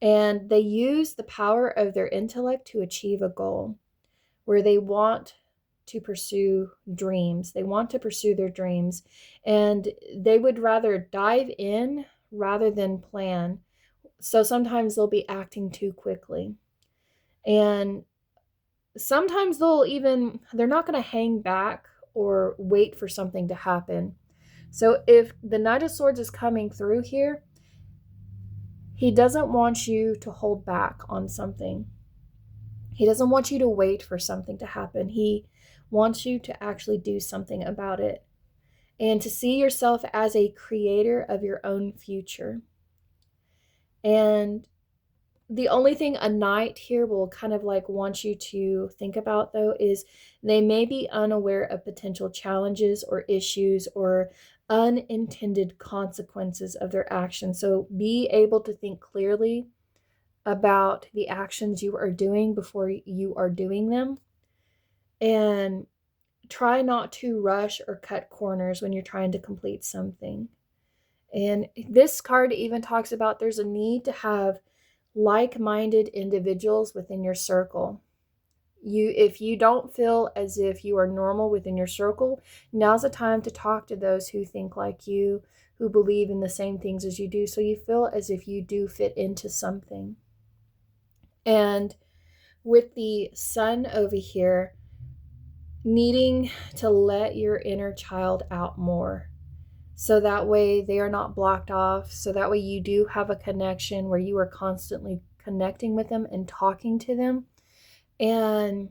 And they use the power of their intellect to achieve a goal where they want to pursue dreams. They want to pursue their dreams, and they would rather dive in rather than plan. So sometimes they'll be acting too quickly. And sometimes they're not going to hang back or wait for something to happen. So if the Knight of Swords is coming through here, he doesn't want you to hold back on something. He doesn't want you to wait for something to happen. He wants you to actually do something about it and to see yourself as a creator of your own future. And the only thing a knight here will kind of like want you to think about, though, is they may be unaware of potential challenges or issues or unintended consequences of their actions. So be able to think clearly about the actions you are doing before you are doing them. And try not to rush or cut corners when you're trying to complete something. And this card even talks about there's a need to have like-minded individuals within your circle. If you don't feel as if you are normal within your circle, now's the time to talk to those who think like you, who believe in the same things as you do, so you feel as if you do fit into something. And with the sun over here, needing to let your inner child out more, so that way they are not blocked off, so that way you do have a connection where you are constantly connecting with them and talking to them. And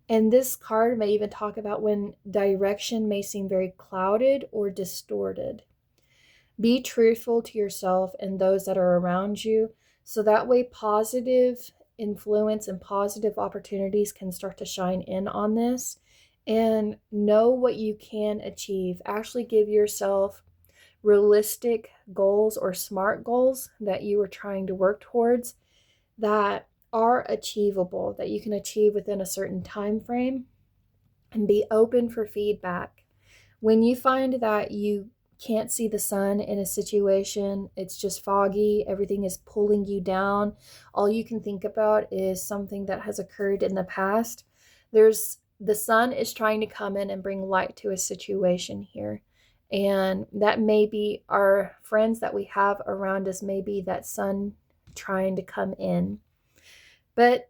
this card may even talk about when direction may seem very clouded or distorted. Be truthful to yourself and those that are around you, so that way positive influence and positive opportunities can start to shine in on this. And know what you can achieve. Actually give yourself realistic goals or SMART goals that you are trying to work towards that are achievable, that you can achieve within a certain time frame, and be open for feedback. When you find that you can't see the sun in a situation, it's just foggy, everything is pulling you down, all you can think about is something that has occurred in the past, the sun is trying to come in and bring light to a situation here. And that may be our friends that we have around us, may be that sun trying to come in. But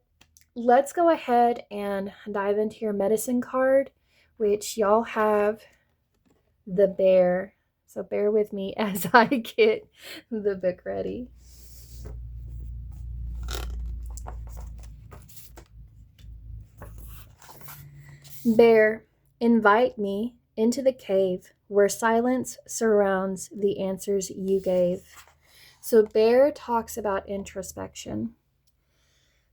let's go ahead and dive into your medicine card, which y'all have the bear. So bear with me as I get the book ready. Bear, invite me into the cave where silence surrounds the answers you gave. So bear talks about introspection.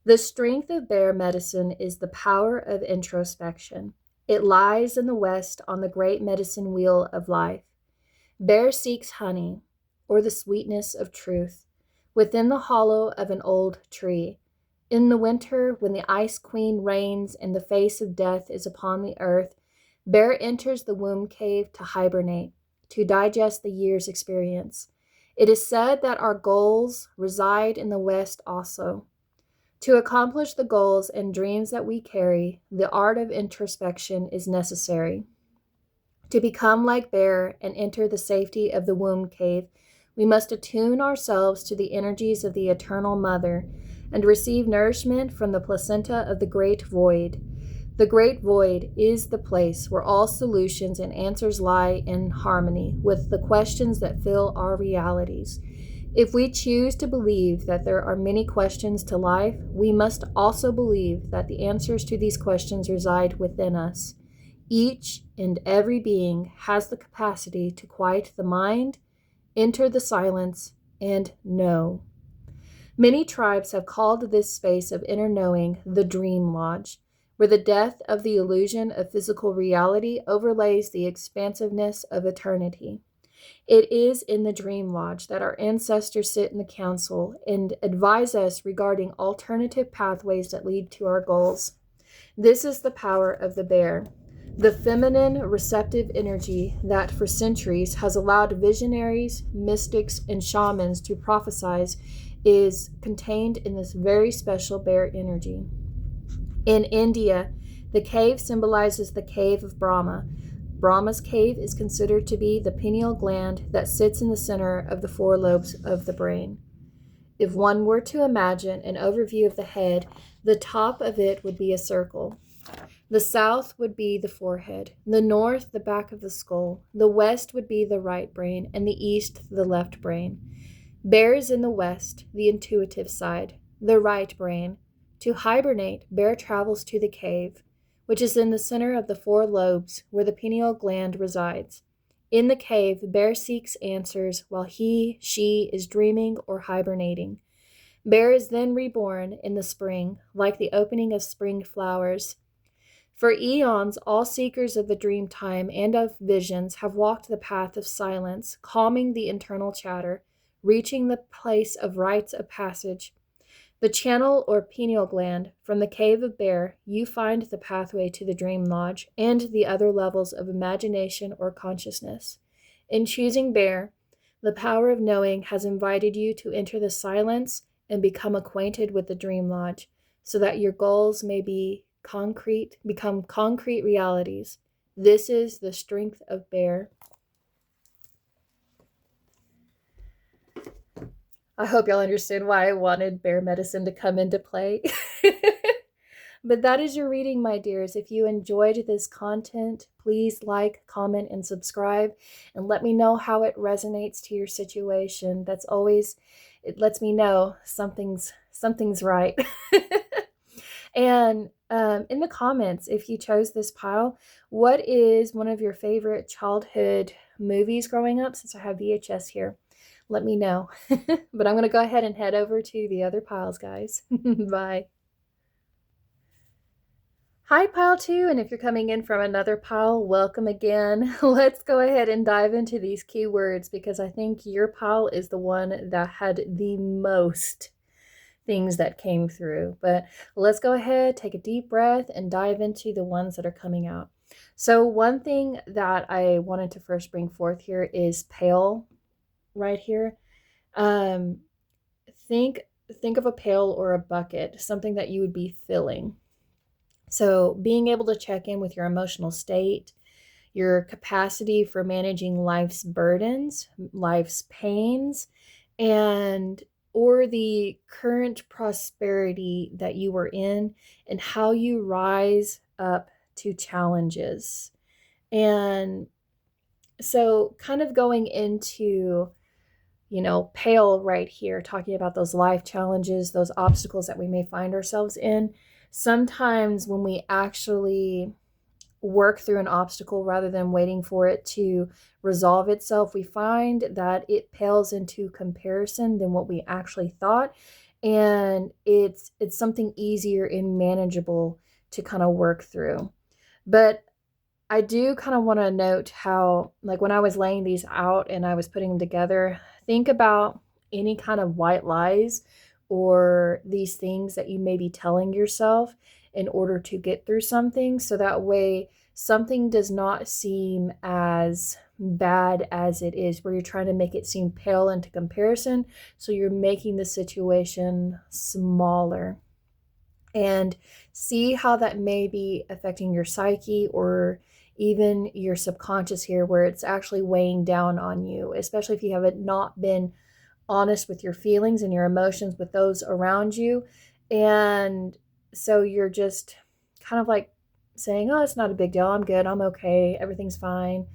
The strength of bear medicine is the power of introspection. It lies in the west on the great medicine wheel of life. Bear seeks honey, or the sweetness of truth, within the hollow of an old tree. In the winter, when the ice queen reigns and the face of death is upon the earth, Bear enters the womb cave to hibernate, to digest the year's experience. It is said that our goals reside in the west also. To accomplish the goals and dreams that we carry, the art of introspection is necessary. To become like Bear and enter the safety of the womb cave, we must attune ourselves to the energies of the Eternal Mother and receive nourishment from the placenta of the Great Void. The Great Void is the place where all solutions and answers lie in harmony with the questions that fill our realities. If we choose to believe that there are many questions to life, we must also believe that the answers to these questions reside within us. Each and every being has the capacity to quiet the mind, enter the silence, and know. Many tribes have called this space of inner knowing the Dream Lodge, where the death of the illusion of physical reality overlays the expansiveness of eternity. It is in the Dream Lodge that our ancestors sit in the council and advise us regarding alternative pathways that lead to our goals. This is the power of the bear, the feminine receptive energy that for centuries has allowed visionaries, mystics, and shamans to prophesize is contained in this very special bear energy. In India, the cave symbolizes the cave of Brahma. Brahma's cave is considered to be the pineal gland that sits in the center of the four lobes of the brain. If one were to imagine an overview of the head, the top of it would be a circle. The south would be the forehead, the north the back of the skull, the west would be the right brain, and the east the left brain. Bear is in the west, the intuitive side, the right brain. To hibernate, Bear travels to the cave, which is in the center of the four lobes where the pineal gland resides. In the cave, Bear seeks answers while she is dreaming or hibernating. Bear is then reborn in the spring, like the opening of spring flowers. For eons, all seekers of the dream time and of visions have walked the path of silence, calming the internal chatter, reaching the place of rites of passage. The channel or pineal gland, from the cave of Bear, you find the pathway to the Dream Lodge and the other levels of imagination or consciousness. In choosing Bear, the power of knowing has invited you to enter the silence and become acquainted with the Dream Lodge. so that your goals may become concrete realities. This is the strength of Bear. I hope y'all understood why I wanted bear medicine to come into play. But that is your reading, my dears. If you enjoyed this content, please like, comment, and subscribe, and let me know how it resonates to your situation. That's always, it lets me know something's right. And in the comments, if you chose this pile, what is one of your favorite childhood movies growing up? Since I have VHS here, let me know. But I'm going to go ahead and head over to the other piles, guys. Bye. Hi, pile 2, and if you're coming in from another pile, welcome again. Let's go ahead and dive into these keywords because I think your pile is the one that had the most things that came through. But let's go ahead, take a deep breath, and dive into the ones that are coming out. So one thing that I wanted to first bring forth here is pail right here. Think of a pail or a bucket, something that you would be filling. So being able to check in with your emotional state, your capacity for managing life's burdens, life's pains, and or the current prosperity that you were in and how you rise up to challenges. And so kind of going into, pale right here, talking about those life challenges, those obstacles that we may find ourselves in. Sometimes when we actually work through an obstacle rather than waiting for it to resolve itself, we find that it pales into comparison than what we actually thought. And it's something easier and manageable to kind of work through. But I do kind of want to note how, like when I was laying these out and I was putting them together, think about any kind of white lies or these things that you may be telling yourself in order to get through something. So that way something does not seem as bad as it is, where you're trying to make it seem pale into comparison. So you're making the situation smaller. And see how that may be affecting your psyche or even your subconscious here, where it's actually weighing down on you, especially if you haven't not been honest with your feelings and your emotions with those around you. And so you're just kind of like saying, oh, it's not a big deal. I'm good. I'm okay. Everything's fine.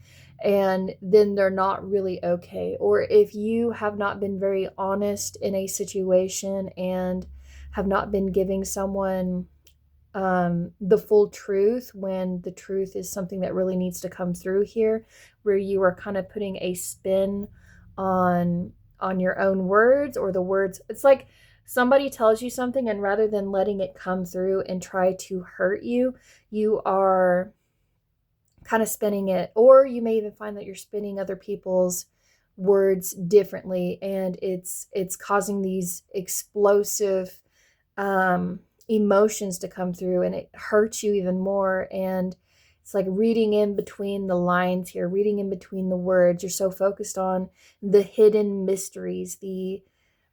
And then they're not really okay. Or if you have not been very honest in a situation and have not been giving someone the full truth, when the truth is something that really needs to come through here, where you are kind of putting a spin on your own words or the words. It's like somebody tells you something, and rather than letting it come through and try to hurt you, you are kind of spinning it. Or you may even find that you're spinning other people's words differently, and it's causing these explosive emotions to come through, and it hurts you even more. And it's like reading in between the lines here, reading in between the words. You're so focused on the hidden mysteries, the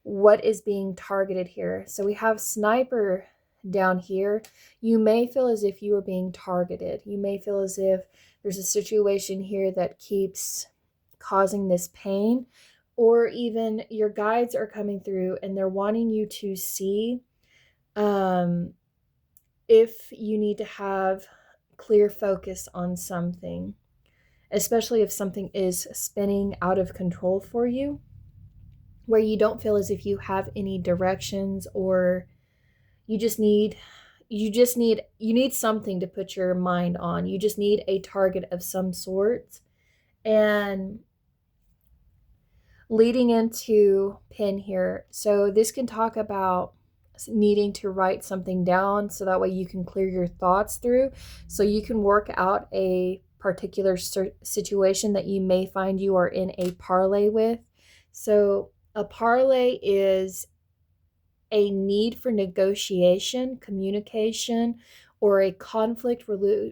what is being targeted here. So we have sniper down here. You may feel as if you are being targeted. You may feel as if there's a situation here that keeps causing this pain, or even your guides are coming through and they're wanting you to see if you need to have clear focus on something, especially if something is spinning out of control for you, where you don't feel as if you have any directions, or you need something to put your mind on. You just need a target of some sort. And leading into pin here, so this can talk about needing to write something down so that way you can clear your thoughts through, so you can work out a particular situation that you may find you are in a parlay with. So a parlay is a need for negotiation, communication, or a conflict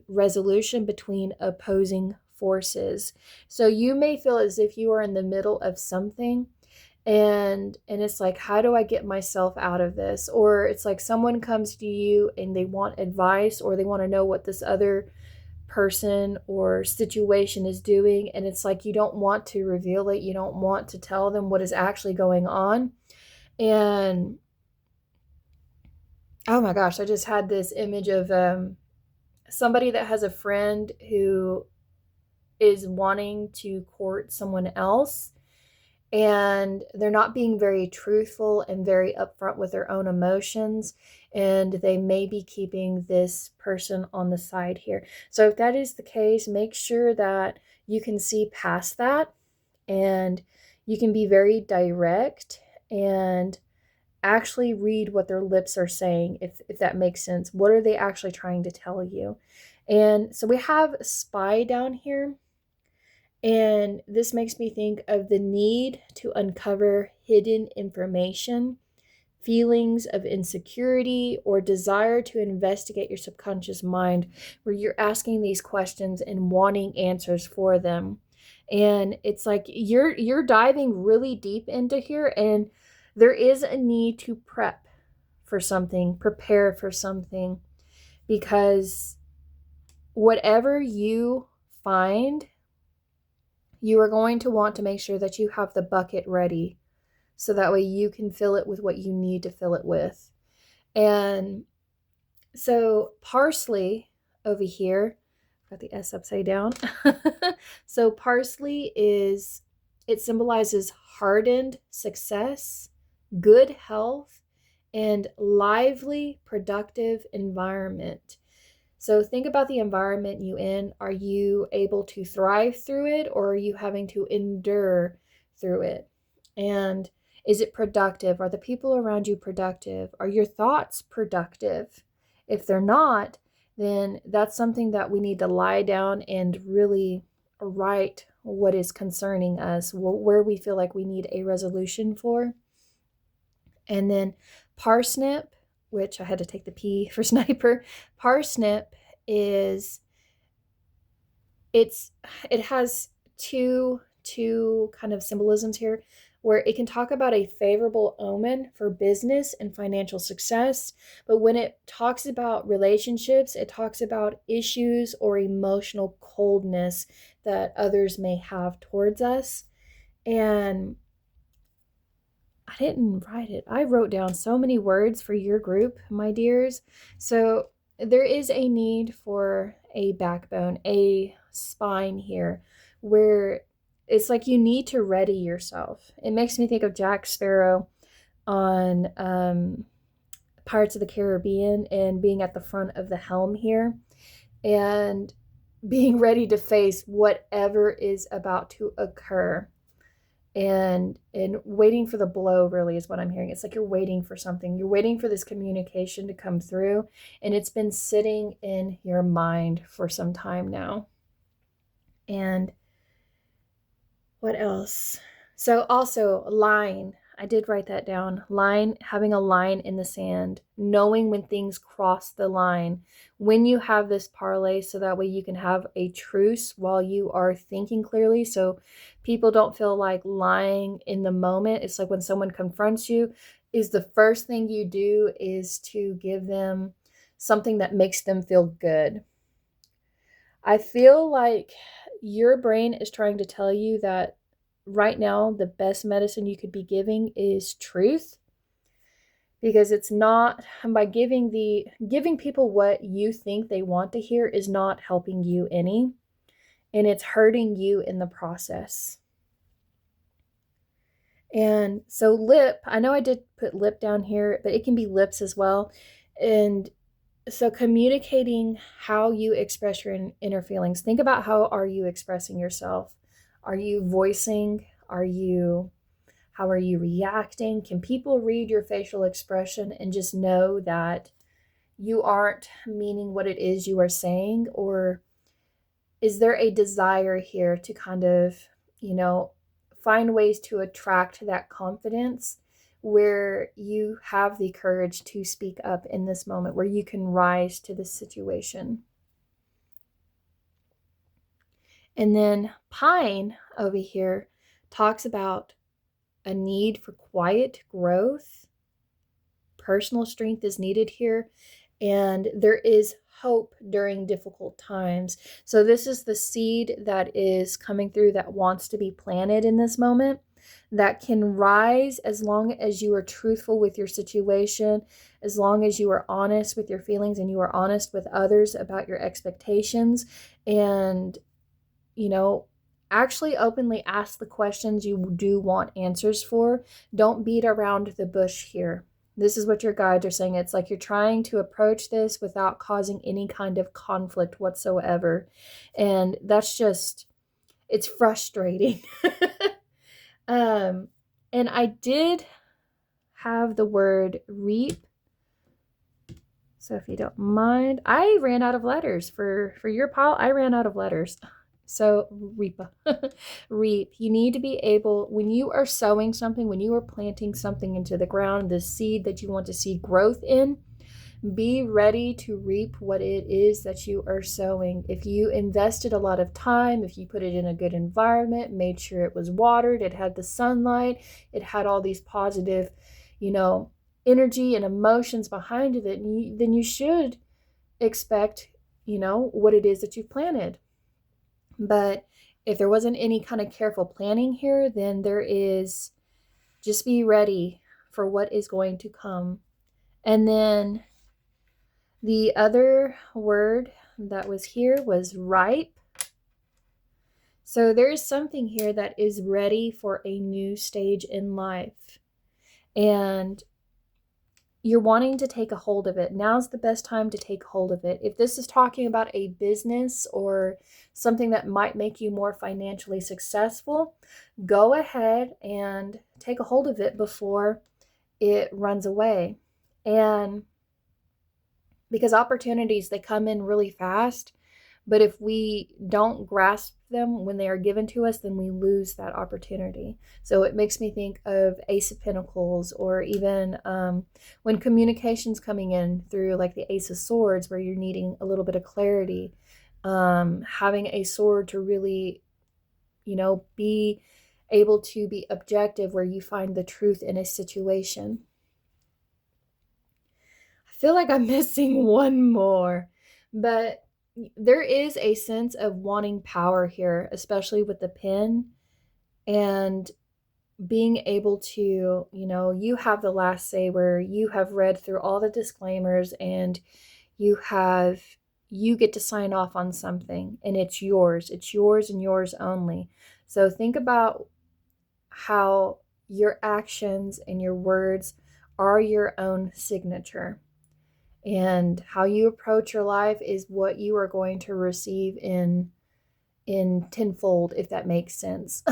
resolution between opposing forces. So you may feel as if you are in the middle of something And it's like, how do I get myself out of this? Or it's like someone comes to you and they want advice, or they want to know what this other person or situation is doing, and it's like you don't want to reveal it, you don't want to tell them what is actually going on. And oh my gosh, I just had this image of somebody that has a friend who is wanting to court someone else, and they're not being very truthful and very upfront with their own emotions, and they may be keeping this person on the side here. So if that is the case, make sure that you can see past that, and you can be very direct and actually read what their lips are saying, if that makes sense. What are they actually trying to tell you? And so we have spy down here, and this makes me think of the need to uncover hidden information, feelings of insecurity, or desire to investigate your subconscious mind, where you're asking these questions and wanting answers for them. And it's like you're diving really deep into here, and there is a need to prep for something, prepare for something, because whatever you find, you are going to want to make sure that you have the bucket ready, so that way you can fill it with what you need to fill it with. And so parsley over here, got the S upside down. So parsley it symbolizes hardened success, good health, and lively, productive environment. So think about the environment you in. Are you able to thrive through it, or are you having to endure through it? And is it productive? Are the people around you productive? Are your thoughts productive? If they're not, then that's something that we need to lie down and really write what is concerning us, where we feel like we need a resolution for. And then parsnip, which I had to take the P for sniper. Parsnip is it has two kind of symbolisms here, where it can talk about a favorable omen for business and financial success, but when it talks about relationships, it talks about issues or emotional coldness that others may have towards us. And I didn't write it. I wrote down so many words for your group, my dears. So there is a need for a backbone, a spine here, where it's like you need to ready yourself. It makes me think of Jack Sparrow on Pirates of the Caribbean, and being at the front of the helm here, and being ready to face whatever is about to occur. And waiting for the blow, really, is what I'm hearing. It's like you're waiting for something. You're waiting for this communication to come through, and it's been sitting in your mind for some time now. And what else? So also line. I did write that down. Line, having a line in the sand, knowing when things cross the line, when you have this parlay, so that way you can have a truce while you are thinking clearly. So people don't feel like lying in the moment. It's like when someone confronts you, is the first thing you do is to give them something that makes them feel good. I feel like your brain is trying to tell you that right now the best medicine you could be giving is truth, because it's not, by giving people what you think they want to hear is not helping you any, and it's hurting you in the process. And so lip, I know I did put lip down here, but it can be lips as well. And so communicating how you express your inner feelings. Think about, how are you expressing yourself? Are you voicing? How are you reacting? Can people read your facial expression and just know that you aren't meaning what it is you are saying? Or is there a desire here to kind of, find ways to attract that confidence, where you have the courage to speak up in this moment, where you can rise to this situation? And then pine over here talks about a need for quiet growth. Personal strength is needed here, and there is hope during difficult times. So this is the seed that is coming through that wants to be planted in this moment, that can rise as long as you are truthful with your situation, as long as you are honest with your feelings and you are honest with others about your expectations, and actually openly ask the questions you do want answers for. Don't beat around the bush here. This is what your guides are saying. It's like you're trying to approach this without causing any kind of conflict whatsoever. And that's just, it's frustrating. And I did have the word reap. So if you don't mind, I ran out of letters for your pile. I ran out of letters. So reap. Reap. You need to be able, when you are sowing something, when you are planting something into the ground, the seed that you want to see growth in, be ready to reap what it is that you are sowing. If you invested a lot of time, if you put it in a good environment, made sure it was watered, it had the sunlight, it had all these positive, energy and emotions behind it, then you should expect, what it is that you've planted. But if there wasn't any kind of careful planning here, then there is, just be ready for what is going to come. And then the other word that was here was ripe. So there is something here that is ready for a new stage in life. And you're wanting to take a hold of it. Now's the best time to take hold of it. If this is talking about a business or something that might make you more financially successful, go ahead and take a hold of it before it runs away. And because opportunities, they come in really fast, but if we don't grasp them when they are given to us, then we lose that opportunity. So it makes me think of Ace of Pentacles, or even when communication's coming in through like the Ace of Swords, where you're needing a little bit of clarity, having a sword to really, be able to be objective, where you find the truth in a situation. I feel like I'm missing one more, but there is a sense of wanting power here, especially with the pen, and being able to, you have the last say, where you have read through all the disclaimers and you get to sign off on something, and it's yours and yours only. So think about how your actions and your words are your own signature. And how you approach your life is what you are going to receive in tenfold, if that makes sense.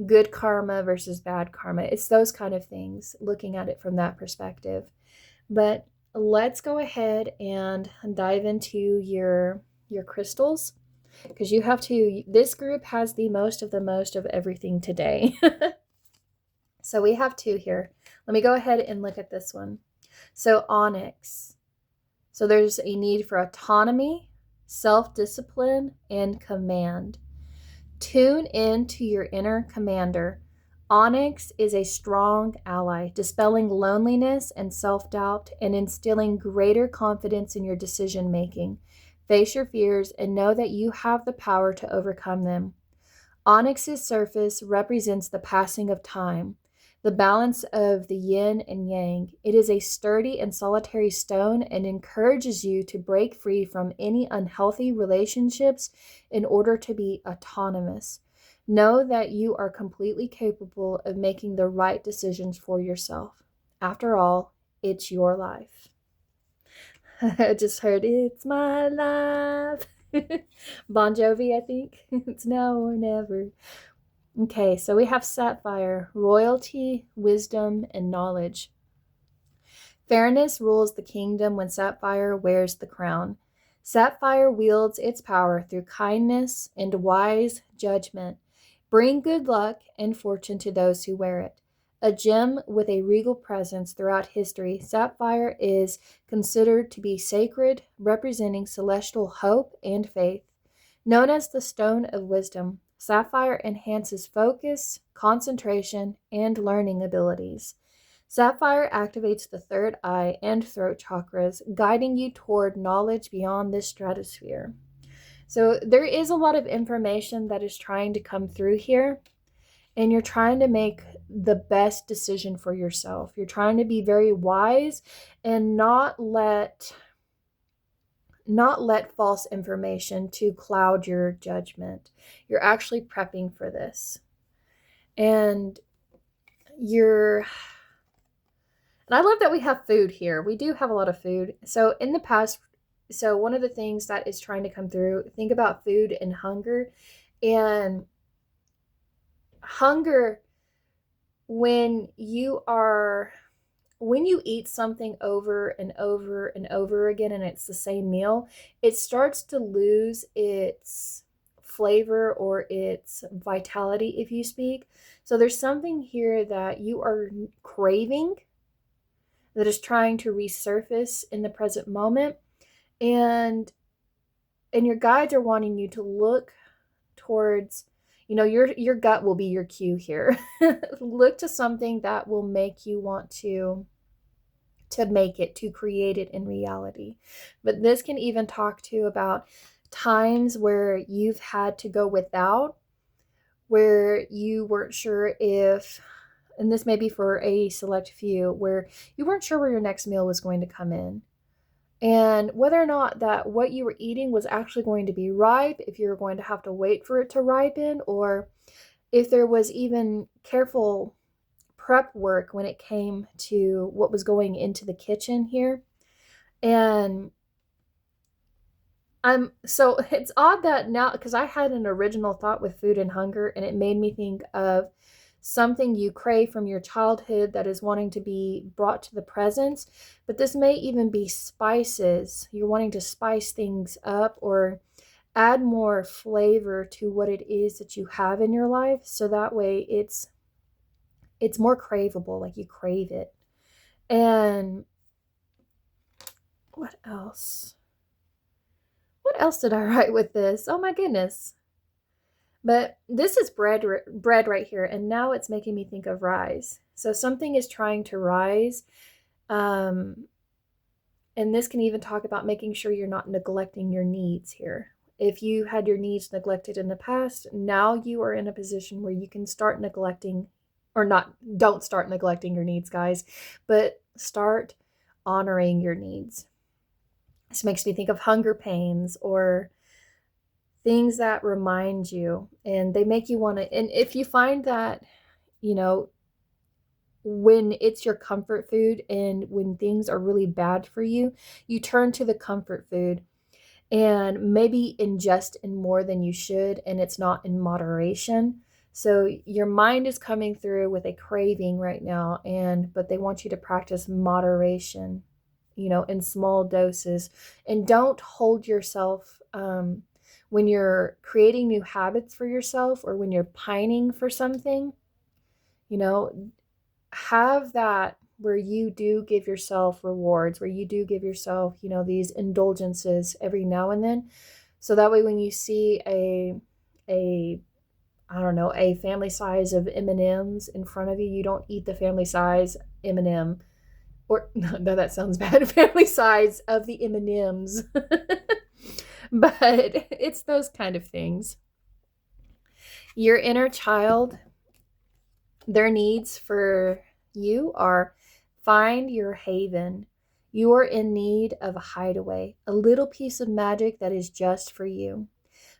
Good karma versus bad karma. It's those kind of things, looking at it from that perspective. But let's go ahead and dive into your crystals, because you have to, this group has the most of everything today. So we have two here. Let me go ahead and look at this one. So onyx. So there's a need for autonomy, self-discipline, and command. Tune in to your inner commander. Onyx is a strong ally, dispelling loneliness and self-doubt and instilling greater confidence in your decision-making. Face your fears and know that you have the power to overcome them. Onyx's surface represents the passing of time, the balance of the yin and yang. It is a sturdy and solitary stone and encourages you to break free from any unhealthy relationships in order to be autonomous. Know that you are completely capable of making the right decisions for yourself. After all, it's your life. I just heard, it's my life. Bon Jovi, I think. It's now or never. Okay, so we have sapphire, royalty, wisdom, and knowledge. Fairness rules the kingdom when sapphire wears the crown. Sapphire wields its power through kindness and wise judgment. Bring good luck and fortune to those who wear it. A gem with a regal presence throughout history, sapphire is considered to be sacred, representing celestial hope and faith. Known as the stone of wisdom, Sapphire enhances focus, concentration, and learning abilities. Sapphire activates the third eye and throat chakras, guiding you toward knowledge beyond this stratosphere. So there is a lot of information that is trying to come through here, and you're trying to make the best decision for yourself. You're trying to be very wise and not let false information to cloud your judgment. You're actually prepping for this. And I love that we have food here. We do have a lot of food. So in the past, one of the things that is trying to come through, think about food and hunger. And hunger, when you eat something over and over and over again and it's the same meal, it starts to lose its flavor or its vitality, if you speak. So there's something here that you are craving that is trying to resurface in the present moment, and your guides are wanting you to look towards, your gut will be your cue here. Look to something that will make you want to create it in reality. But this can even talk to about times where you've had to go without, where you weren't sure if, and this may be for a select few, where you weren't sure where your next meal was going to come in, and whether or not that what you were eating was actually going to be ripe, if you were going to have to wait for it to ripen, or if there was even careful prep work when it came to what was going into the kitchen here. And so it's odd that now, because I had an original thought with food and hunger, and it made me think of something you crave from your childhood that is wanting to be brought to the present. But this may even be spices. You're wanting to spice things up or add more flavor to what it is that you have in your life, so that way it's more craveable, like you crave it. And what else? What else did I write with this? Oh my goodness. But this is bread right here, and now it's making me think of rise. So something is trying to rise. And this can even talk about making sure you're not neglecting your needs here. If you had your needs neglected in the past, now you are in a position where you can start neglecting, or don't start neglecting your needs, guys, but start honoring your needs. This makes me think of hunger pains or things that remind you, and they make you want to, and if you find that, when it's your comfort food and when things are really bad for you, you turn to the comfort food and maybe ingest in more than you should, and it's not in moderation. So your mind is coming through with a craving right now, but they want you to practice moderation, in small doses. And don't hold yourself, when you're creating new habits for yourself or when you're pining for something, have that where you do give yourself rewards, where you do give yourself, these indulgences every now and then. So that way when you see a family size of M&Ms in front of you, you don't eat the family size M&M. Or, no, that sounds bad. Family size of the M&Ms. But it's those kind of things. Your inner child, their needs for you are find your haven. You are in need of a hideaway, a little piece of magic that is just for you.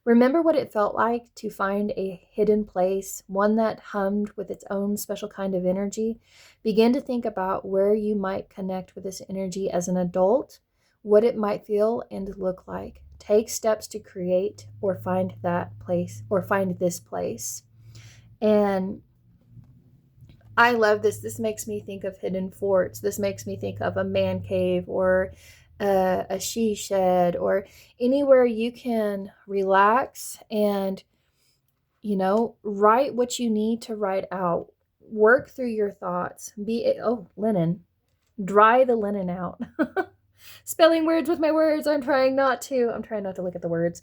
Remember what it felt like to find a hidden place, one that hummed with its own special kind of energy. Begin to think about where you might connect with this energy as an adult, what it might feel and look like. Take steps to create or find that place, or find this place. And I love this. This makes me think of hidden forts. This makes me think of a man cave or a she shed, or anywhere you can relax and, write what you need to write out. Work through your thoughts. Linen. Dry the linen out. spelling words with my words. I'm trying not to look at the words.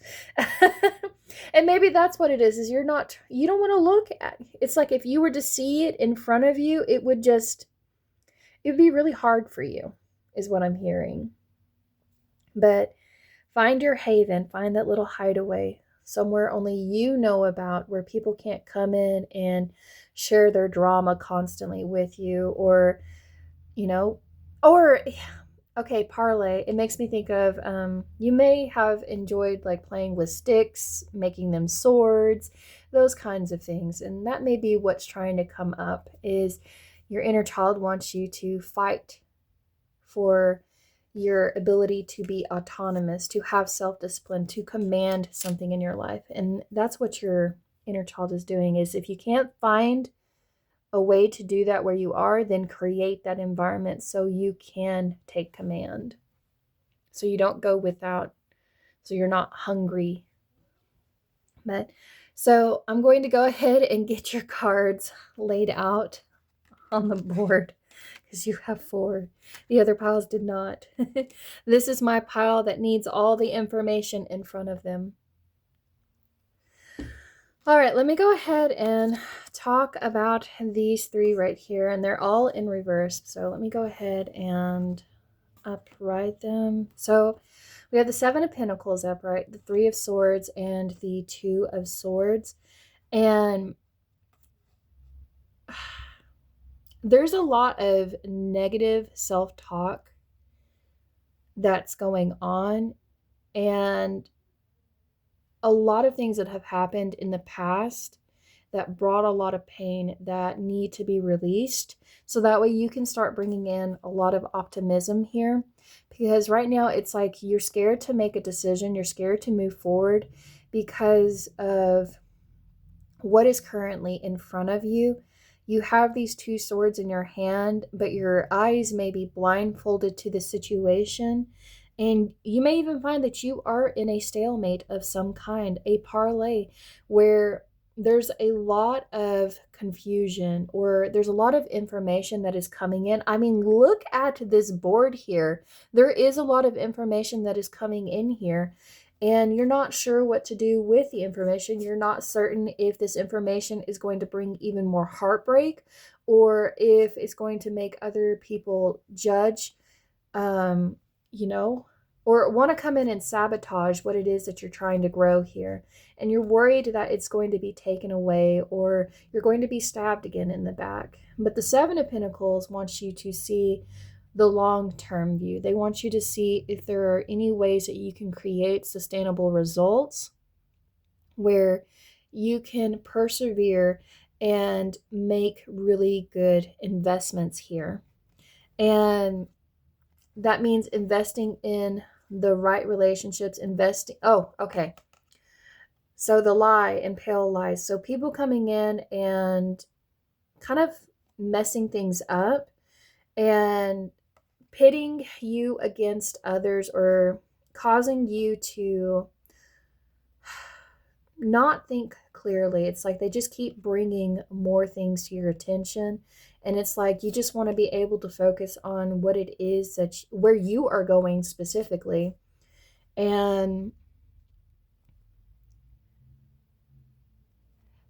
And maybe that's what it is you don't want to look at. It's like if you were to see it in front of you, it would be really hard for you, is what I'm hearing. But find your haven, find that little hideaway, somewhere only you know about, where people can't come in and share their drama constantly with you, or, or okay, parlay. It makes me think of you may have enjoyed like playing with sticks, making them swords, those kinds of things. And that may be what's trying to come up, is your inner child wants you to fight for your ability to be autonomous, to have self-discipline, to command something in your life. And that's what your inner child is doing, is if you can't find a way to do that where you are, then create that environment so you can take command. So you don't go without, so you're not hungry. But so I'm going to go ahead and get your cards laid out on the board, because you have 4. The other piles did not. This is my pile that needs all the information in front of them. All right, let me go ahead and talk about these 3 right here, and they're all in reverse. So let me go ahead and upright them. So we have the 7 of Pentacles upright, the 3 of Swords, and the 2 of Swords. And there's a lot of negative self-talk that's going on, and a lot of things that have happened in the past that brought a lot of pain that need to be released, so that way you can start bringing in a lot of optimism here. Because right now it's like you're scared to make a decision, you're scared to move forward because of what is currently in front of you. You have these 2 swords in your hand, but your eyes may be blindfolded to the situation. And you may even find that you are in a stalemate of some kind, a parlay, where there's a lot of confusion, or there's a lot of information that is coming in. I mean, look at this board here. There is a lot of information that is coming in here, and you're not sure what to do with the information. You're not certain if this information is going to bring even more heartbreak, or if it's going to make other people judge, or want to come in and sabotage what it is that you're trying to grow here. And you're worried that it's going to be taken away, or you're going to be stabbed again in the back. But the 7 of Pentacles wants you to see the long-term view. They want you to see if there are any ways that you can create sustainable results where you can persevere and make really good investments here. And that means investing in the right relationships, so the lie and pale lies. So people coming in and kind of messing things up and pitting you against others, or causing you to not think clearly. It's like they just keep bringing more things to your attention, and it's like you just want to be able to focus on what it is where you are going specifically.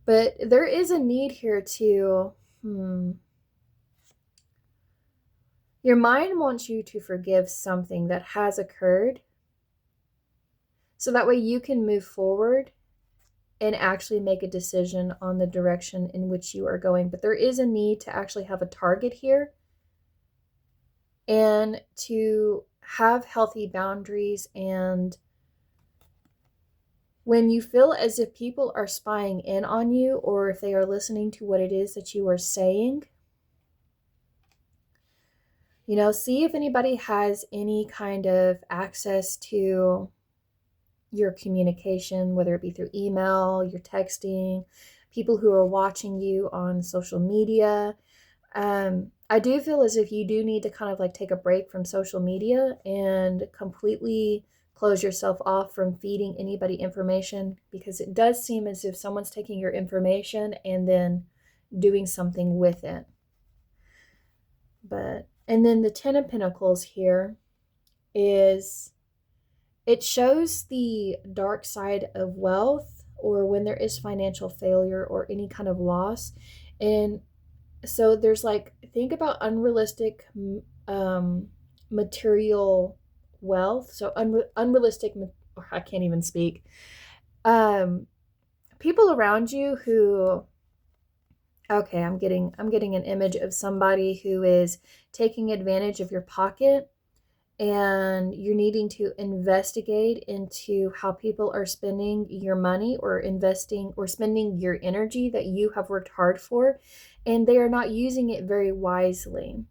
But there is a need here to your mind wants you to forgive something that has occurred, so that way you can move forward and actually make a decision on the direction in which you are going. But there is a need to actually have a target here, and to have healthy boundaries. And when you feel as if people are spying in on you, or if they are listening to what it is that you are saying, see if anybody has any kind of access to your communication, whether it be through email, your texting, people who are watching you on social media. I do feel as if you do need to kind of like take a break from social media and completely close yourself off from feeding anybody information, because it does seem as if someone's taking your information and then doing something with it. And then the 10 of Pentacles here is it shows the dark side of wealth, or when there is financial failure or any kind of loss. And so there's like, think about unrealistic material wealth. So unrealistic, I can't even speak. People around you who, okay, I'm getting an image of somebody who is taking advantage of your pocket, and you're needing to investigate into how people are spending your money, or investing or spending your energy that you have worked hard for, and they are not using it very wisely.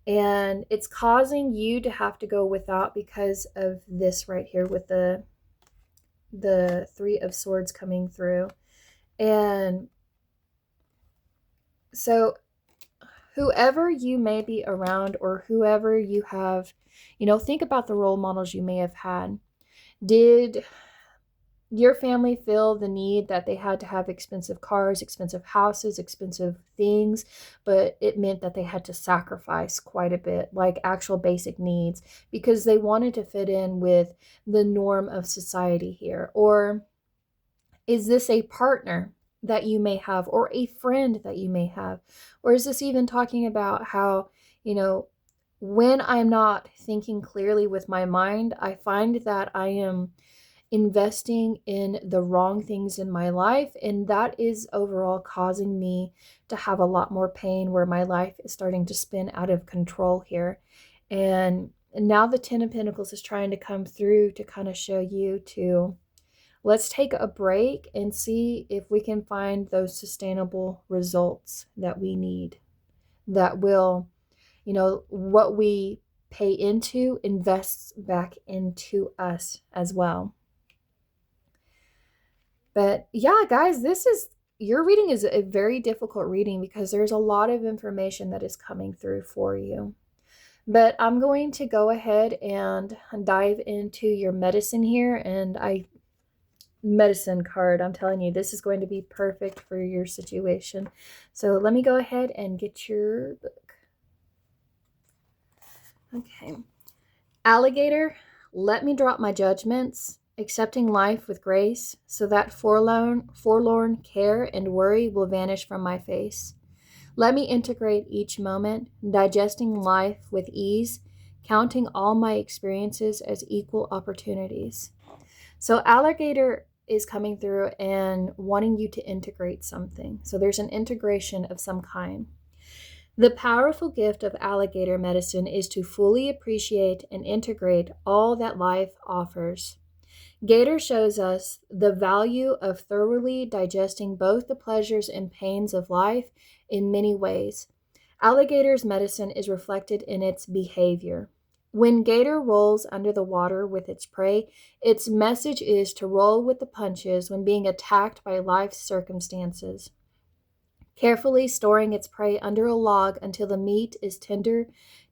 And it's causing you to have to go without because of this right here with the Three of Swords coming through. And so whoever you may be around, or whoever you have, think about the role models you may have had. Did your family feel the need that they had to have expensive cars, expensive houses, expensive things, but it meant that they had to sacrifice quite a bit, like actual basic needs, because they wanted to fit in with the norm of society here? Or is this a partner that you may have, or a friend that you may have? Or is this even talking about how, when I'm not thinking clearly with my mind, I find that I am investing in the wrong things in my life, and that is overall causing me to have a lot more pain, where my life is starting to spin out of control here. And now the Ten of Pentacles is trying to come through to kind of show you to, let's take a break and see if we can find those sustainable results that we need, that will, what we pay into invests back into us as well. But yeah, guys, your reading is a very difficult reading because there's a lot of information that is coming through for you. But I'm going to go ahead and dive into your medicine here. And medicine card, I'm telling you, this is going to be perfect for your situation. So let me go ahead and get your book. Okay. Alligator, let me drop my judgments, accepting life with grace, so that forlorn care and worry will vanish from my face. Let me integrate each moment, digesting life with ease, counting all my experiences as equal opportunities. So alligator is coming through and wanting you to integrate something. So there's an integration of some kind. The powerful gift of alligator medicine is to fully appreciate and integrate all that life offers. Gator shows us the value of thoroughly digesting both the pleasures and pains of life in many ways. Alligator's medicine is reflected in its behavior. When gator rolls under the water with its prey, its message is to roll with the punches when being attacked by life's circumstances. Carefully storing its prey under a log until the meat is tender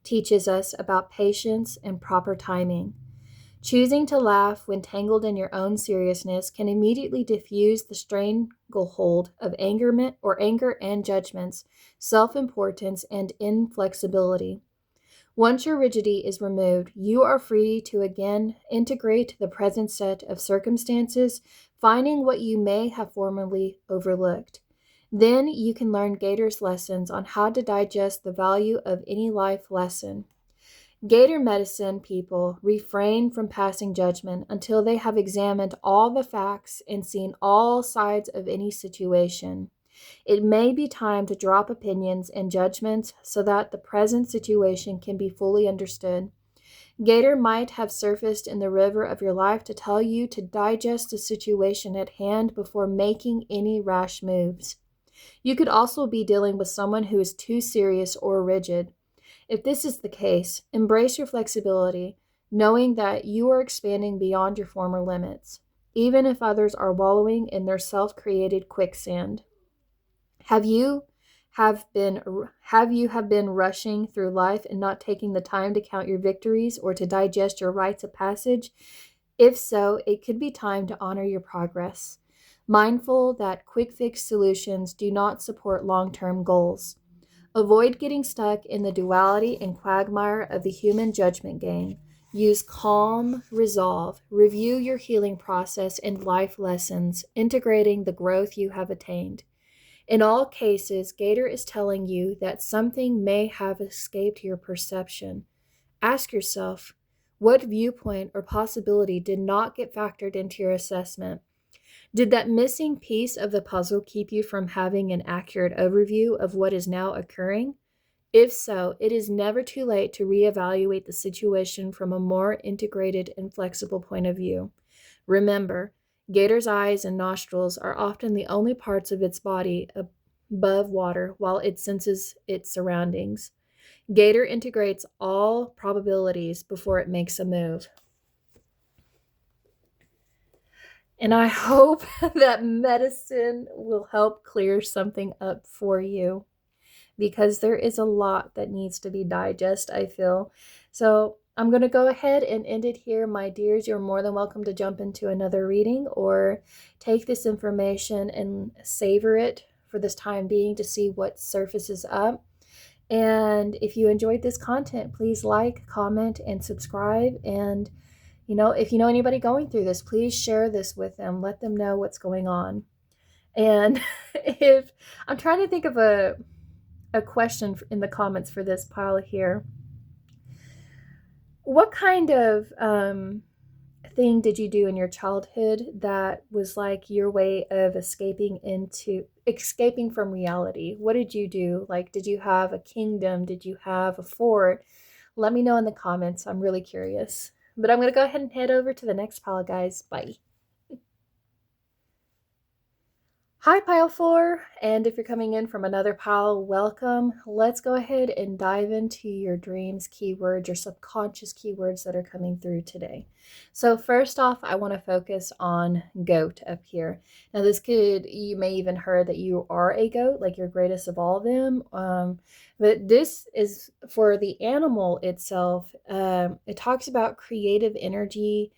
teaches us about patience and proper timing. Choosing to laugh when tangled in your own seriousness can immediately diffuse the stranglehold of anger and judgments, self-importance, and inflexibility. Once your rigidity is removed, you are free to again integrate the present set of circumstances, finding what you may have formerly overlooked. Then you can learn Gator's lessons on how to digest the value of any life lesson. Gator medicine people refrain from passing judgment until they have examined all the facts and seen all sides of any situation. It may be time to drop opinions and judgments so that the present situation can be fully understood. Gator might have surfaced in the river of your life to tell you to digest the situation at hand before making any rash moves. You could also be dealing with someone who is too serious or rigid. If this is the case, embrace your flexibility, knowing that you are expanding beyond your former limits, even if others are wallowing in their self-created quicksand. Have you been rushing through life and not taking the time to count your victories or to digest your rites of passage? If so, it could be time to honor your progress, mindful that quick fix solutions do not support long-term goals. Avoid getting stuck in the duality and quagmire of the human judgment game. Use calm resolve. Review your healing process and life lessons, integrating the growth you have attained. In all cases, Gator is telling you that something may have escaped your perception. Ask yourself, what viewpoint or possibility did not get factored into your assessment? Did that missing piece of the puzzle keep you from having an accurate overview of what is now occurring? If so, it is never too late to reevaluate the situation from a more integrated and flexible point of view. Remember, Gator's eyes and nostrils are often the only parts of its body above water while it senses its surroundings. Gator integrates all probabilities before it makes a move. And I hope that medicine will help clear something up for you, because there is a lot that needs to be digested, I feel. So I'm going to go ahead and end it here, my dears. You're more than welcome to jump into another reading or take this information and savor it for this time being to see what surfaces up. And if you enjoyed this content, please like, comment, and subscribe. And if you know anybody going through this, please share this with them. Let them know what's going on. And if I'm trying to think of a question in the comments for this pile here. What kind of thing did you do in your childhood that was like your way of escaping from reality? What did you do? Like, did you have a kingdom? Did you have a fort? Let me know in the comments. I'm really curious. But I'm going to go ahead and head over to the next pile, guys. Bye. Hi, Pile 4, and if you're coming in from another pile, welcome. Let's go ahead and dive into your dreams keywords, your subconscious keywords that are coming through today. So first off, I want to focus on goat up here. Now you may even heard that you are a goat, like you're greatest of all of them. But this is for the animal itself. It talks about creative energy,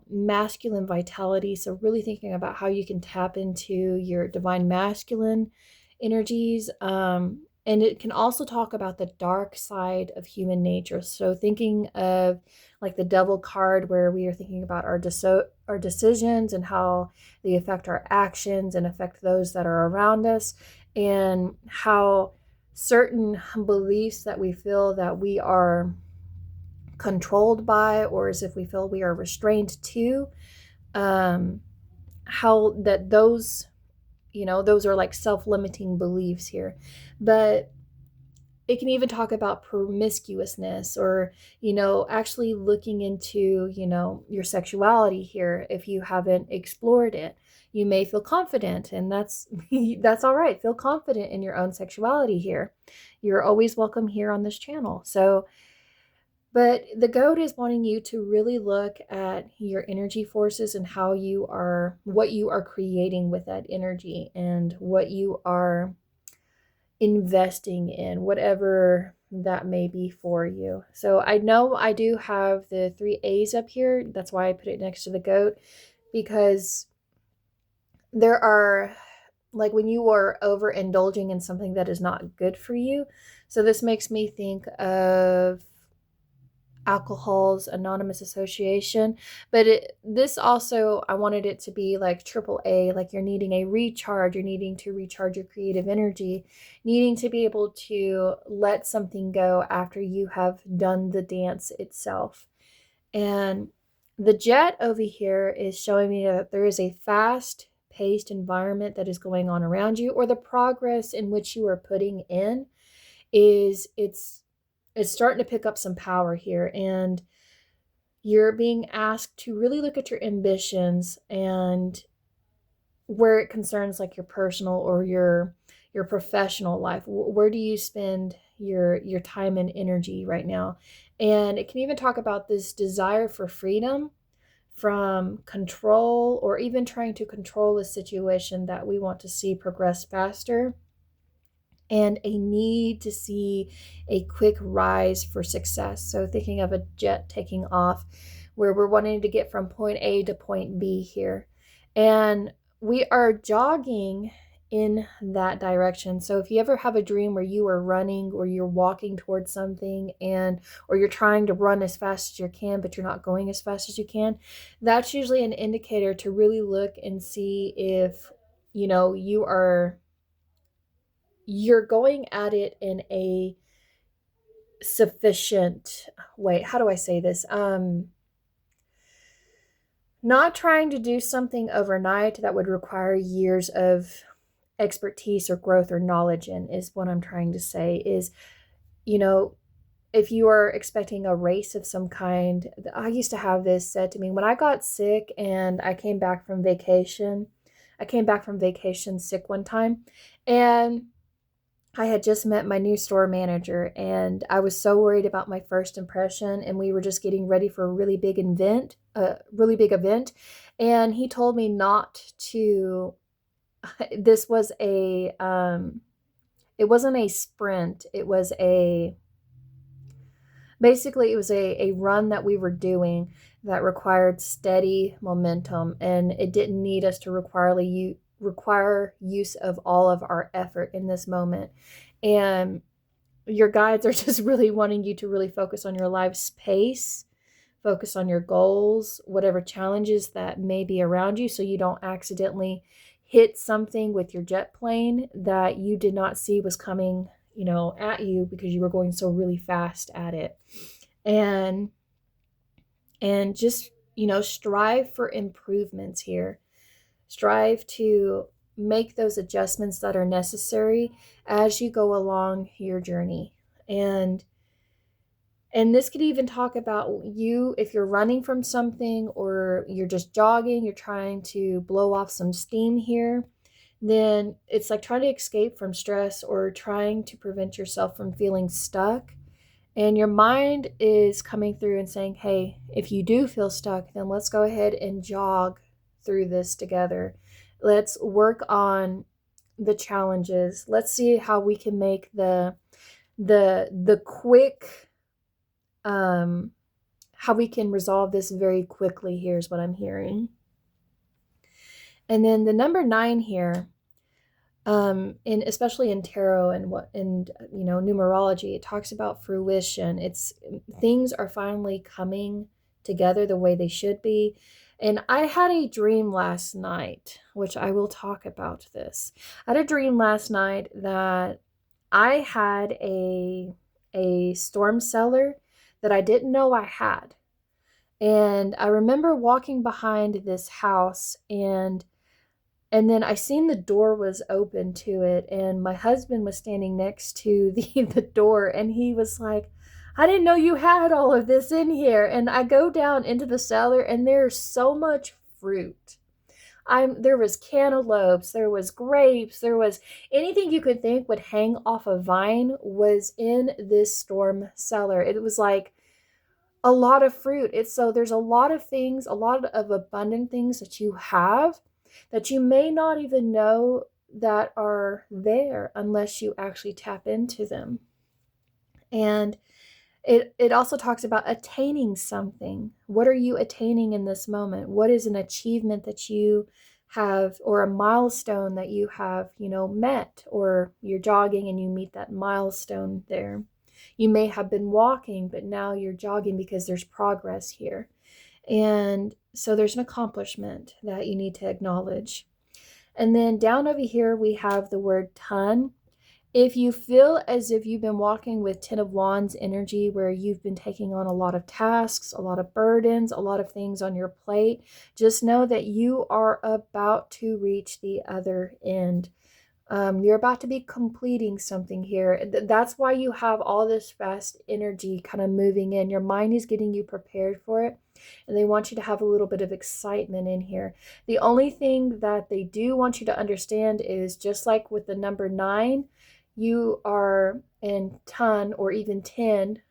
masculine vitality. So really thinking about how you can tap into your divine masculine energies. And it can also talk about the dark side of human nature. So thinking of like the devil card, where we are thinking about our decisions and how they affect our actions and affect those that are around us, and how certain beliefs that we feel that we are controlled by, or as if we feel we are restrained to, how that those are like self-limiting beliefs here. But it can even talk about promiscuousness, or actually looking into your sexuality here. If you haven't explored it, you may feel confident, and that's all right. Feel confident in your own sexuality here. You're always welcome here on this channel. But the goat is wanting you to really look at your energy forces and what you are creating with that energy, and what you are investing in, whatever that may be for you. So I know I do have the 3 A's up here. That's why I put it next to the goat, because there are, like, when you are overindulging in something that is not good for you. So this makes me think of Alcohol's Anonymous Association, but this also, I wanted it to be like AAA, like you're needing a recharge, you're needing to recharge your creative energy, needing to be able to let something go after you have done the dance itself. And the jet over here is showing me that there is a fast-paced environment that is going on around you, or the progress in which you are putting in it's starting to pick up some power here, and you're being asked to really look at your ambitions and where it concerns like your personal or your professional life. Where do you spend your time and energy right now? And it can even talk about this desire for freedom from control, or even trying to control a situation that we want to see progress faster, and a need to see a quick rise for success. So thinking of a jet taking off, where we're wanting to get from point A to point B here. And we are jogging in that direction. So if you ever have a dream where you are running or you're walking towards something or you're trying to run as fast as you can, but you're not going as fast as you can, that's usually an indicator to really look and see if, you're going at it in a sufficient way. How do I say this? Not trying to do something overnight that would require years of expertise or growth or knowledge in, is what I'm trying to say. Is, if you are expecting a race of some kind, I used to have this said to me when I got sick and I came back from vacation. I came back from vacation sick one time, and I had just met my new store manager, and I was so worried about my first impression, and we were just getting ready for a really big event, and he told me not to. This was it wasn't a sprint. Basically it was a run that we were doing that required steady momentum, and it didn't need us to require use of all of our effort in this moment. And your guides are just really wanting you to really focus on your life's pace, focus on your goals, whatever challenges that may be around you, so you don't accidentally hit something with your jet plane that you did not see was coming, at you, because you were going so really fast at it. And just, strive for improvements here. Strive to make those adjustments that are necessary as you go along your journey. And this could even talk about you if you're running from something or you're just jogging, you're trying to blow off some steam here, then it's like trying to escape from stress or trying to prevent yourself from feeling stuck. And your mind is coming through and saying, hey, if you do feel stuck, then let's go ahead and jog through this together. Let's work on the challenges. Let's see how we can make the quick, how we can resolve this very quickly. Here's what I'm hearing. And then the number 9 here, especially in tarot and numerology, it talks about fruition. It's things are finally coming together the way they should be. And I had a dream last night, which I will talk about this. I had a dream last night that I had a storm cellar that I didn't know I had. And I remember walking behind this house, and then I seen the door was open to it, and my husband was standing next to the door, and he was like, I didn't know you had all of this in here. And I go down into the cellar, and there's so much fruit. There was cantaloupes, there was grapes, there was anything you could think would hang off a vine was in this storm cellar. It was like a lot of fruit. So there's a lot of things, a lot of abundant things that you have that you may not even know that are there unless you actually tap into them. And it also talks about attaining something. What are you attaining in this moment? What is an achievement that you have, or a milestone that you have, met, or you're jogging and you meet that milestone there. You may have been walking, but now you're jogging because there's progress here. And so there's an accomplishment that you need to acknowledge. And then down over here, we have the word ton. If you feel as if you've been walking with 10 of Wands energy, where you've been taking on a lot of tasks, a lot of burdens, a lot of things on your plate, just know that you are about to reach the other end. You're about to be completing something here. That's why you have all this fast energy kind of moving in. Your mind is getting you prepared for it, and they want you to have a little bit of excitement in here. The only thing that they do want you to understand is, just like with the number 9, you are in ton or even 10,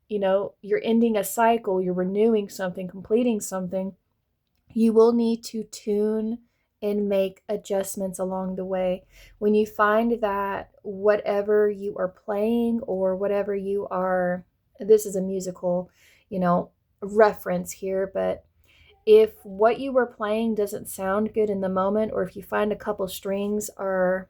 you're ending a cycle, you're renewing something, completing something. You will need to tune and make adjustments along the way. When you find that whatever you are playing or whatever you are, this is a musical, reference here, but if what you were playing doesn't sound good in the moment, or if you find a couple strings are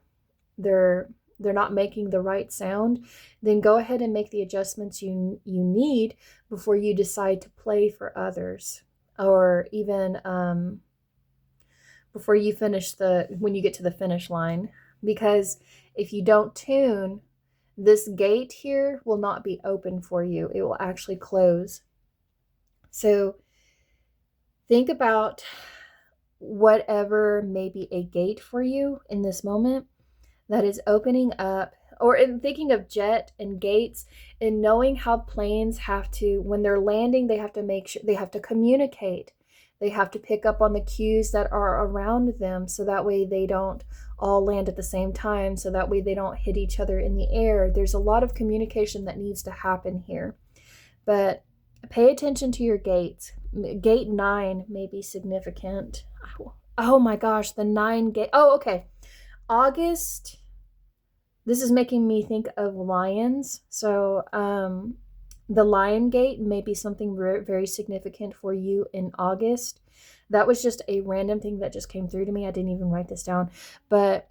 they're not making the right sound, then go ahead and make the adjustments you need before you decide to play for others, or even before you finish when you get to the finish line. Because if you don't tune, this gate here will not be open for you. It will actually close. So think about whatever may be a gate for you in this moment that is opening up, or in thinking of jet and gates, and knowing how planes have to, when they're landing, they have to make sure, they have to communicate. They have to pick up on the cues that are around them, so that way they don't all land at the same time, so that way they don't hit each other in the air. There's a lot of communication that needs to happen here. But pay attention to your gates. Gate 9 may be significant. Oh my gosh, the 9 gate. Oh, okay. August, this is making me think of lions. So the lion gate may be something very significant for you in August. That was just a random thing that just came through to me. I didn't even write this down. But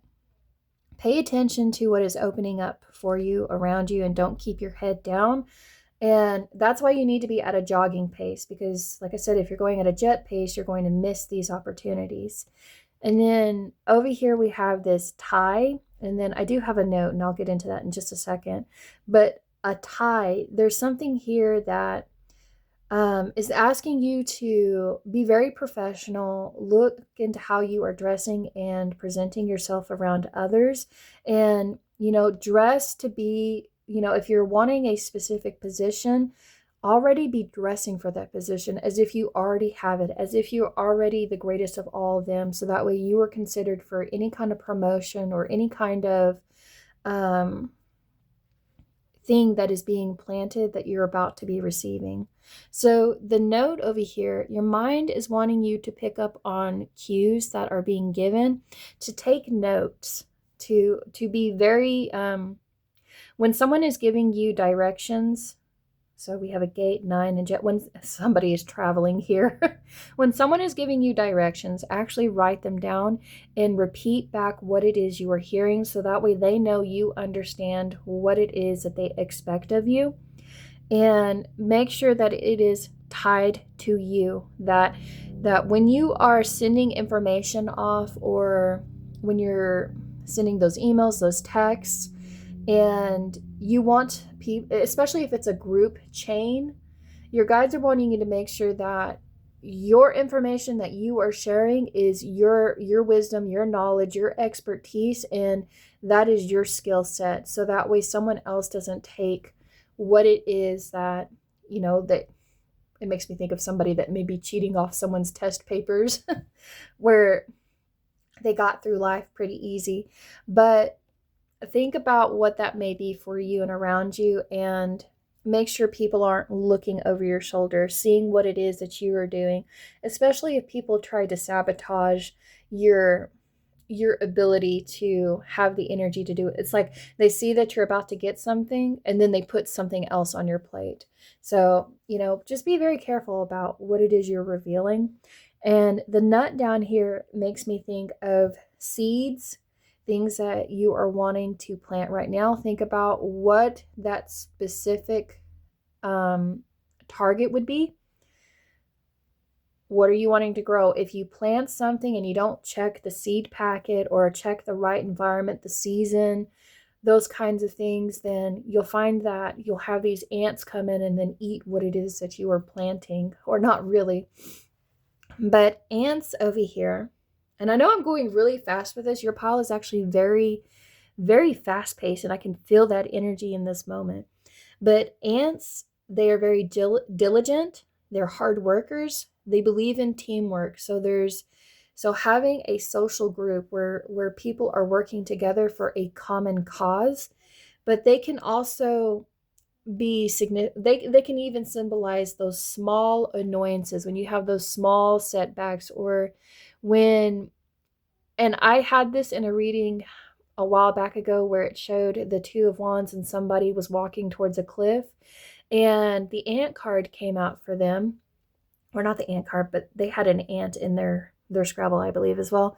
pay attention to what is opening up for you around you, and don't keep your head down. And that's why you need to be at a jogging pace, because like I said, if you're going at a jet pace, you're going to miss these opportunities. And then over here we have this tie, and then I do have a note, and I'll get into that in just a second. But a tie, there's something here that is asking you to be very professional, look into how you are dressing and presenting yourself around others, and, dress to be, if you're wanting a specific position, already be dressing for that position as if you already have it, as if you're already the greatest of all of them. So that way you are considered for any kind of promotion or any kind of thing that is being planted that you're about to be receiving. So the note over here, your mind is wanting you to pick up on cues that are being given, to take notes, to be very, when someone is giving you directions. So we have a gate 9 and jet. When somebody is traveling here, when someone is giving you directions, actually write them down and repeat back what it is you are hearing, so that way they know you understand what it is that they expect of you. And make sure that it is tied to you, that when you are sending information off, or when you're sending those emails, those texts, and you want people, especially if it's a group chain, your guides are wanting you to make sure that your information that you are sharing is your wisdom, your knowledge, your expertise, and that is your skill set. So that way someone else doesn't take what it is that, that it makes me think of somebody that may be cheating off someone's test papers where they got through life pretty easy. But think about what that may be for you and around you, and make sure people aren't looking over your shoulder, seeing what it is that you are doing, especially if people try to sabotage your ability to have the energy to do it. It's like they see that you're about to get something, and then they put something else on your plate. So, just be very careful about what it is you're revealing. And the nut down here makes me think of seeds, things that you are wanting to plant right now. Think about what that specific target would be. What are you wanting to grow? If you plant something and you don't check the seed packet, or check the right environment, the season, those kinds of things, then you'll find that you'll have these ants come in and then eat what it is that you are planting. Or not really, but ants over here. And I know I'm going really fast with this. Your pile is actually very, very fast paced, and I can feel that energy in this moment. But ants, they are very diligent. They're hard workers. They believe in teamwork. So having a social group where people are working together for a common cause, but they can also be significant. They can even symbolize those small annoyances, when you have those small setbacks, or when, and I had this in a reading a while back ago where it showed the 2 of Wands and somebody was walking towards a cliff, and the ant card came out for them. Or not the ant card, but they had an ant in their Scrabble, I believe, as well.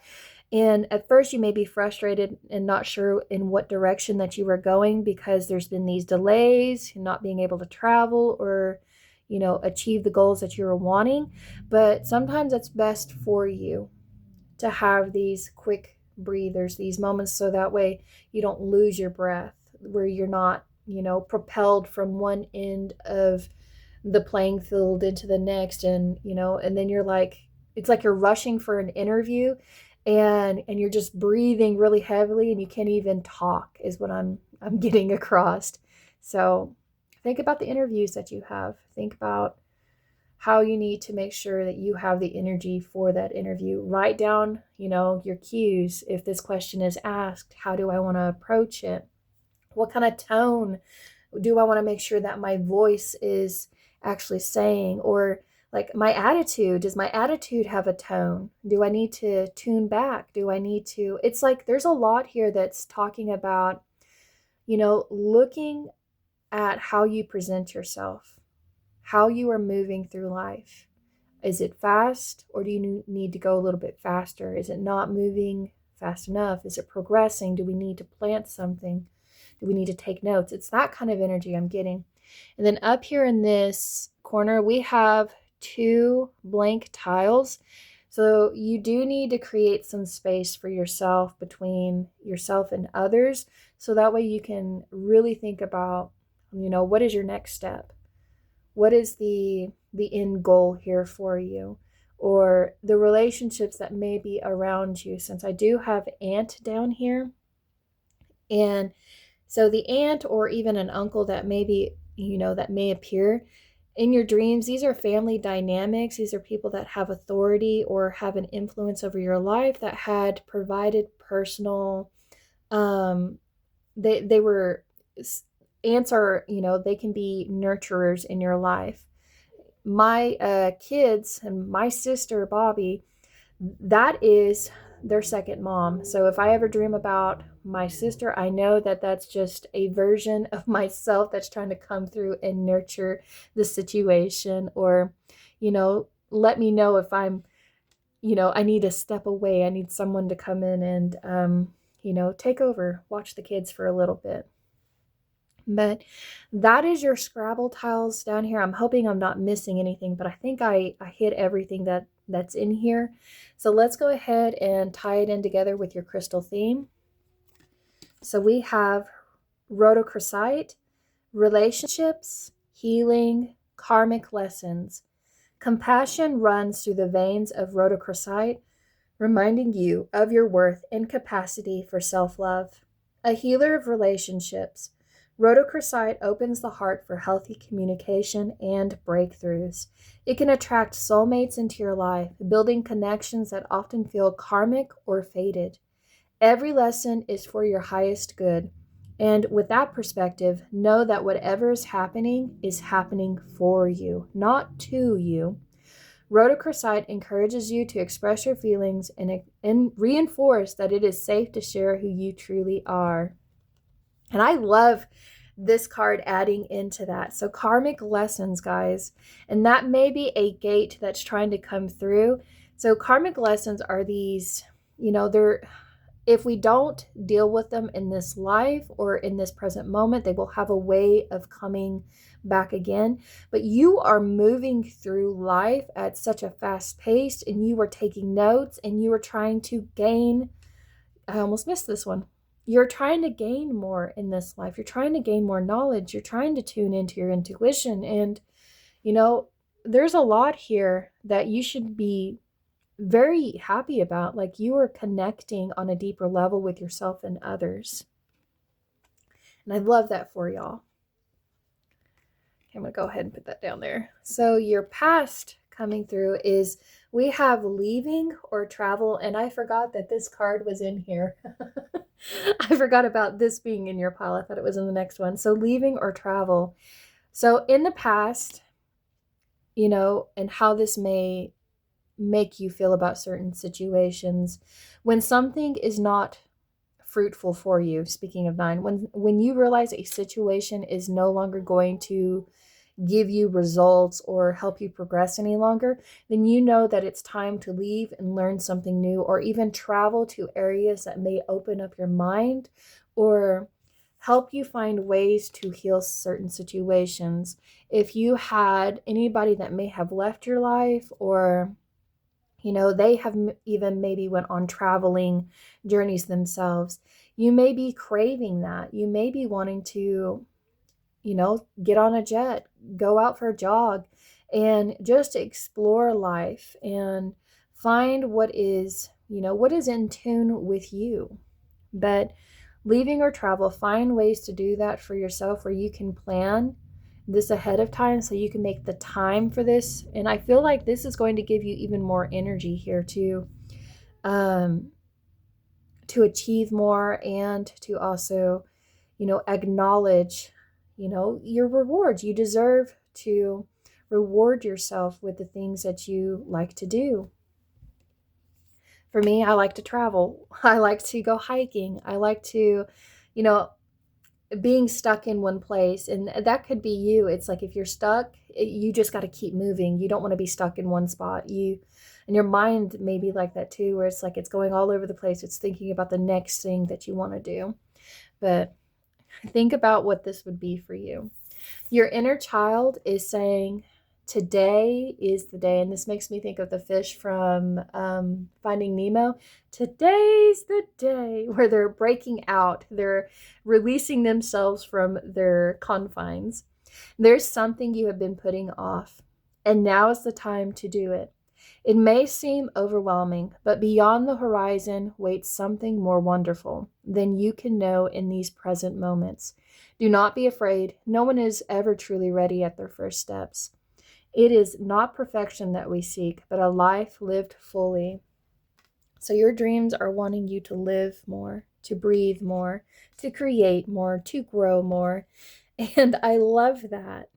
And at first you may be frustrated and not sure in what direction that you were going because there's been these delays, not being able to travel or, achieve the goals that you were wanting. But sometimes it's best for you to have these quick breathers, these moments, so that way you don't lose your breath, where you're not, propelled from one end of the playing field into the next. And then you're like, it's like you're rushing for an interview and you're just breathing really heavily and you can't even talk is what I'm getting across. So think about the interviews that you have. Think about how you need to make sure that you have the energy for that interview. Write down, your cues. If this question is asked, how do I want to approach it? What kind of tone do I want to make sure that my voice is actually saying? Or like my attitude, does my attitude have a tone? Do I need to tune back? Do I need to? It's like there's a lot here that's talking about, looking at how you present yourself, how you are moving through life. Is it fast, or do you need to go a little bit faster? Is it not moving fast enough? Is it progressing? Do we need to plant something? Do we need to take notes? It's that kind of energy I'm getting. And then up here in this corner, we have 2 blank tiles. So you do need to create some space for yourself between yourself and others. So that way you can really think about, what is your next step? What is the end goal here for you? Or the relationships that may be around you, since I do have aunt down here. And so the aunt or even an uncle that maybe, that may appear in your dreams, these are family dynamics. These are people that have authority or have an influence over your life that had provided personal, they were, aunts are, they can be nurturers in your life. My kids and my sister, Bobby, that is their second mom. So if I ever dream about my sister, I know that that's just a version of myself that's trying to come through and nurture the situation, or, let me know if I'm, I need to step away. I need someone to come in and, take over, watch the kids for a little bit. But that is your Scrabble tiles down here. I'm hoping I'm not missing anything, but I think I hit everything that's in here. So let's go ahead and tie it in together with your crystal theme. So we have rhodochrosite, relationships, healing, karmic lessons. Compassion runs through the veins of rhodochrosite, reminding you of your worth and capacity for self-love. A healer of relationships, rhodochrosite opens the heart for healthy communication and breakthroughs. It can attract soulmates into your life, building connections that often feel karmic or fated. Every lesson is for your highest good. And with that perspective, know that whatever is happening for you, not to you. Rhodochrosite encourages you to express your feelings and reinforce that it is safe to share who you truly are. And I love this card adding into that. So karmic lessons, guys, and that may be a gate that's trying to come through. So karmic lessons are these, they're, if we don't deal with them in this life or in this present moment, they will have a way of coming back again. But you are moving through life at such a fast pace, and you are taking notes, and you are trying to gain, I almost missed this one. You're trying to gain more in this life. You're trying to gain more knowledge. You're trying to tune into your intuition. And, there's a lot here that you should be very happy about. Like you are connecting on a deeper level with yourself and others. And I love that for y'all. Okay, I'm going to go ahead and put that down there. So your past coming through is we have leaving or travel. And I forgot that this card was in here. I forgot about this being in your pile. I thought it was in the next one. So leaving or travel. So in the past, and how this may make you feel about certain situations, when something is not fruitful for you, speaking of 9, when you realize a situation is no longer going to give you results or help you progress any longer, then you know that it's time to leave and learn something new, or even travel to areas that may open up your mind or help you find ways to heal certain situations. If you had anybody that may have left your life, or they have even maybe went on traveling journeys themselves, you may be craving that. You may be wanting to get on a jet, go out for a jog, and just explore life and find what is in tune with you. But leaving or travel, find ways to do that for yourself where you can plan this ahead of time so you can make the time for this. And I feel like this is going to give you even more energy here um, to achieve more, and to also acknowledge your rewards. You deserve to reward yourself with the things that you like to do. For me, I like to travel. I like to go hiking. I like to, you know, being stuck in one place. And that could be you. It's like if you're stuck, you just got to keep moving. You don't want to be stuck in one spot. And your mind may be like that too, where it's like it's going all over the place. It's thinking about the next thing that you want to do. But think about what this would be for you. Your inner child is saying, today is the day. And this makes me think of the fish from Finding Nemo. Today's the day, where they're breaking out. They're releasing themselves from their confines. There's something you have been putting off, and now is the time to do it. It may seem overwhelming, but beyond the horizon waits something more wonderful than you can know in these present moments. Do not be afraid. No one is ever truly ready at their first steps. It is not perfection that we seek, but a life lived fully. So your dreams are wanting you to live more, to breathe more, to create more, to grow more. And I love that.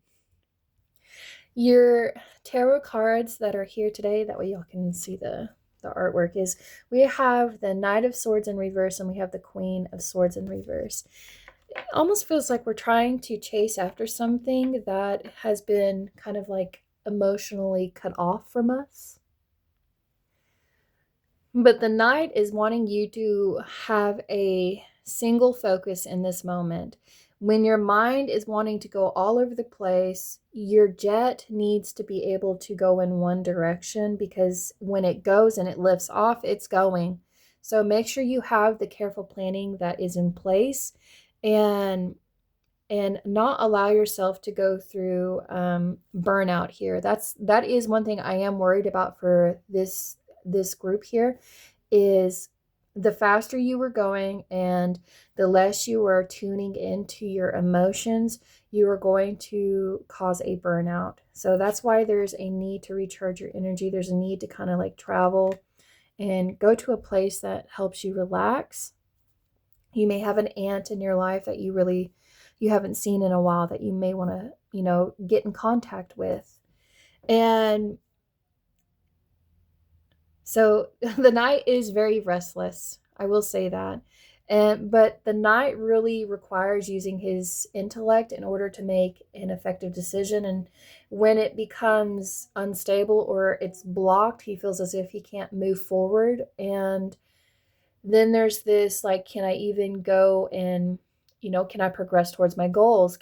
Your tarot cards that are here today, that way y'all can see the artwork, is we have the Knight of Swords in reverse, and we have the Queen of Swords in reverse. It almost feels like we're trying to chase after something that has been kind of like emotionally cut off from us. But the Knight is wanting you to have a single focus in this moment. When your mind is wanting to go all over the place, your jet needs to be able to go in one direction, because when it goes and it lifts off, it's going. So make sure you have the careful planning that is in place, and not allow yourself to go through burnout here. That is one thing I am worried about for this group here, is the faster you were going and the less you were tuning into your emotions, you are going to cause a burnout. So that's why there's a need to recharge your energy. There's a need to kind of like travel and go to a place that helps you relax. You may have an aunt in your life that you haven't seen in a while that you may want to, get in contact with. And so the Knight is very restless. I will say that. But the Knight really requires using his intellect in order to make an effective decision. And when it becomes unstable or it's blocked, he feels as if he can't move forward. And then there's this, like, can I even go and, can I progress towards my goals?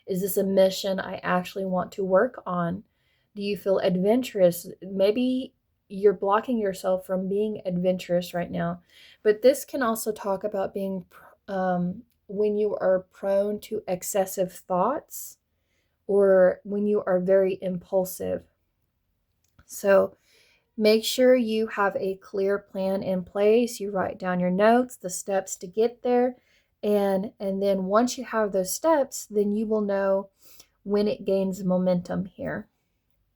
Is this a mission I actually want to work on? Do you feel adventurous? Maybe you're blocking yourself from being adventurous right now. But this can also talk about being, when you are prone to excessive thoughts, or when you are very impulsive. So make sure you have a clear plan in place. You write down your notes, the steps to get there. And then once you have those steps, then you will know when it gains momentum here.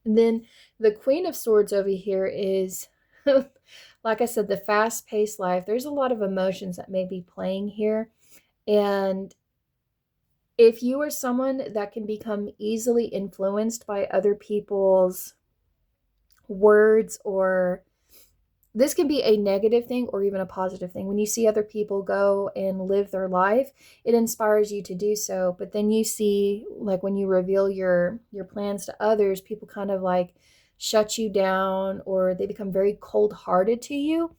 And then the Queen of Swords over here is, like I said, the fast-paced life. There's a lot of emotions that may be playing here. And if you are someone that can become easily influenced by other people's words or this can be a negative thing or even a positive thing. When you see other people go and live their life, it inspires you to do so. But then you see, like when you reveal your plans to others, people kind of like shut you down, or they become very cold-hearted to you,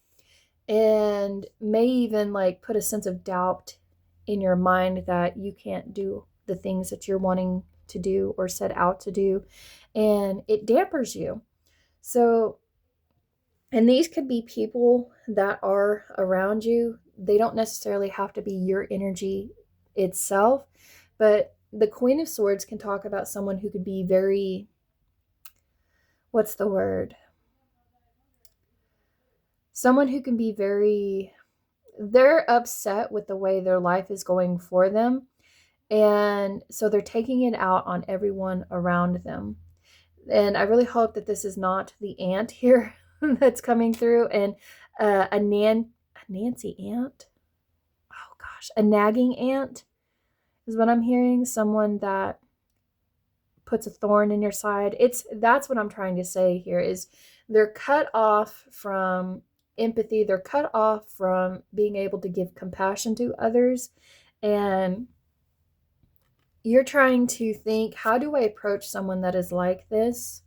and may even like put a sense of doubt in your mind that you can't do the things that you're wanting to do or set out to do, and it dampers you. So, and these could be people that are around you. They don't necessarily have to be your energy itself, but the Queen of Swords can talk about someone who could be very, what's the word? Someone who can be very, they're upset with the way their life is going for them. And so they're taking it out on everyone around them. And I really hope that this is not the ant here that's coming through, and a Nancy ant. Oh gosh, a nagging ant is what I'm hearing. Someone that puts a thorn in your side. That's what I'm trying to say here is they're cut off from empathy. They're cut off from being able to give compassion to others, and you're trying to think, how do I approach someone that is like this?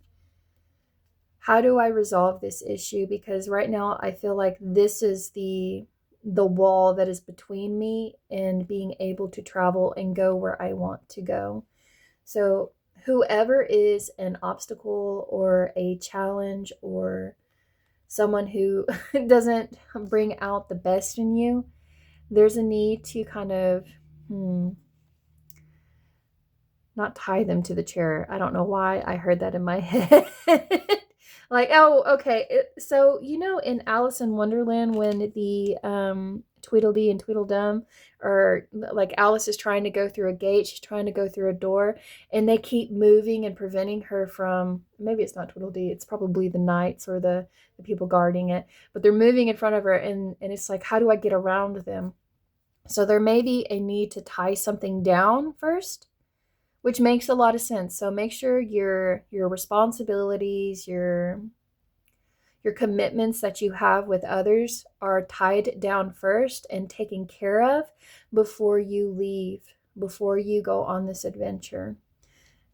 How do I resolve this issue? Because right now I feel like this is the wall that is between me and being able to travel and go where I want to go. So whoever is an obstacle or a challenge or someone who doesn't bring out the best in you, there's a need to kind of not tie them to the chair. I don't know why I heard that in my head. Like, oh, okay. So, in Alice in Wonderland, when the Tweedledee and Tweedledum, or like Alice is trying to go through a gate, she's trying to go through a door, and they keep moving and preventing her from, maybe it's not Tweedledee, it's probably the knights or the people guarding it, but they're moving in front of her, and it's like, how do I get around them? So there may be a need to tie something down first, which makes a lot of sense. So make sure your responsibilities, your commitments that you have with others are tied down first and taken care of before you leave, before you go on this adventure.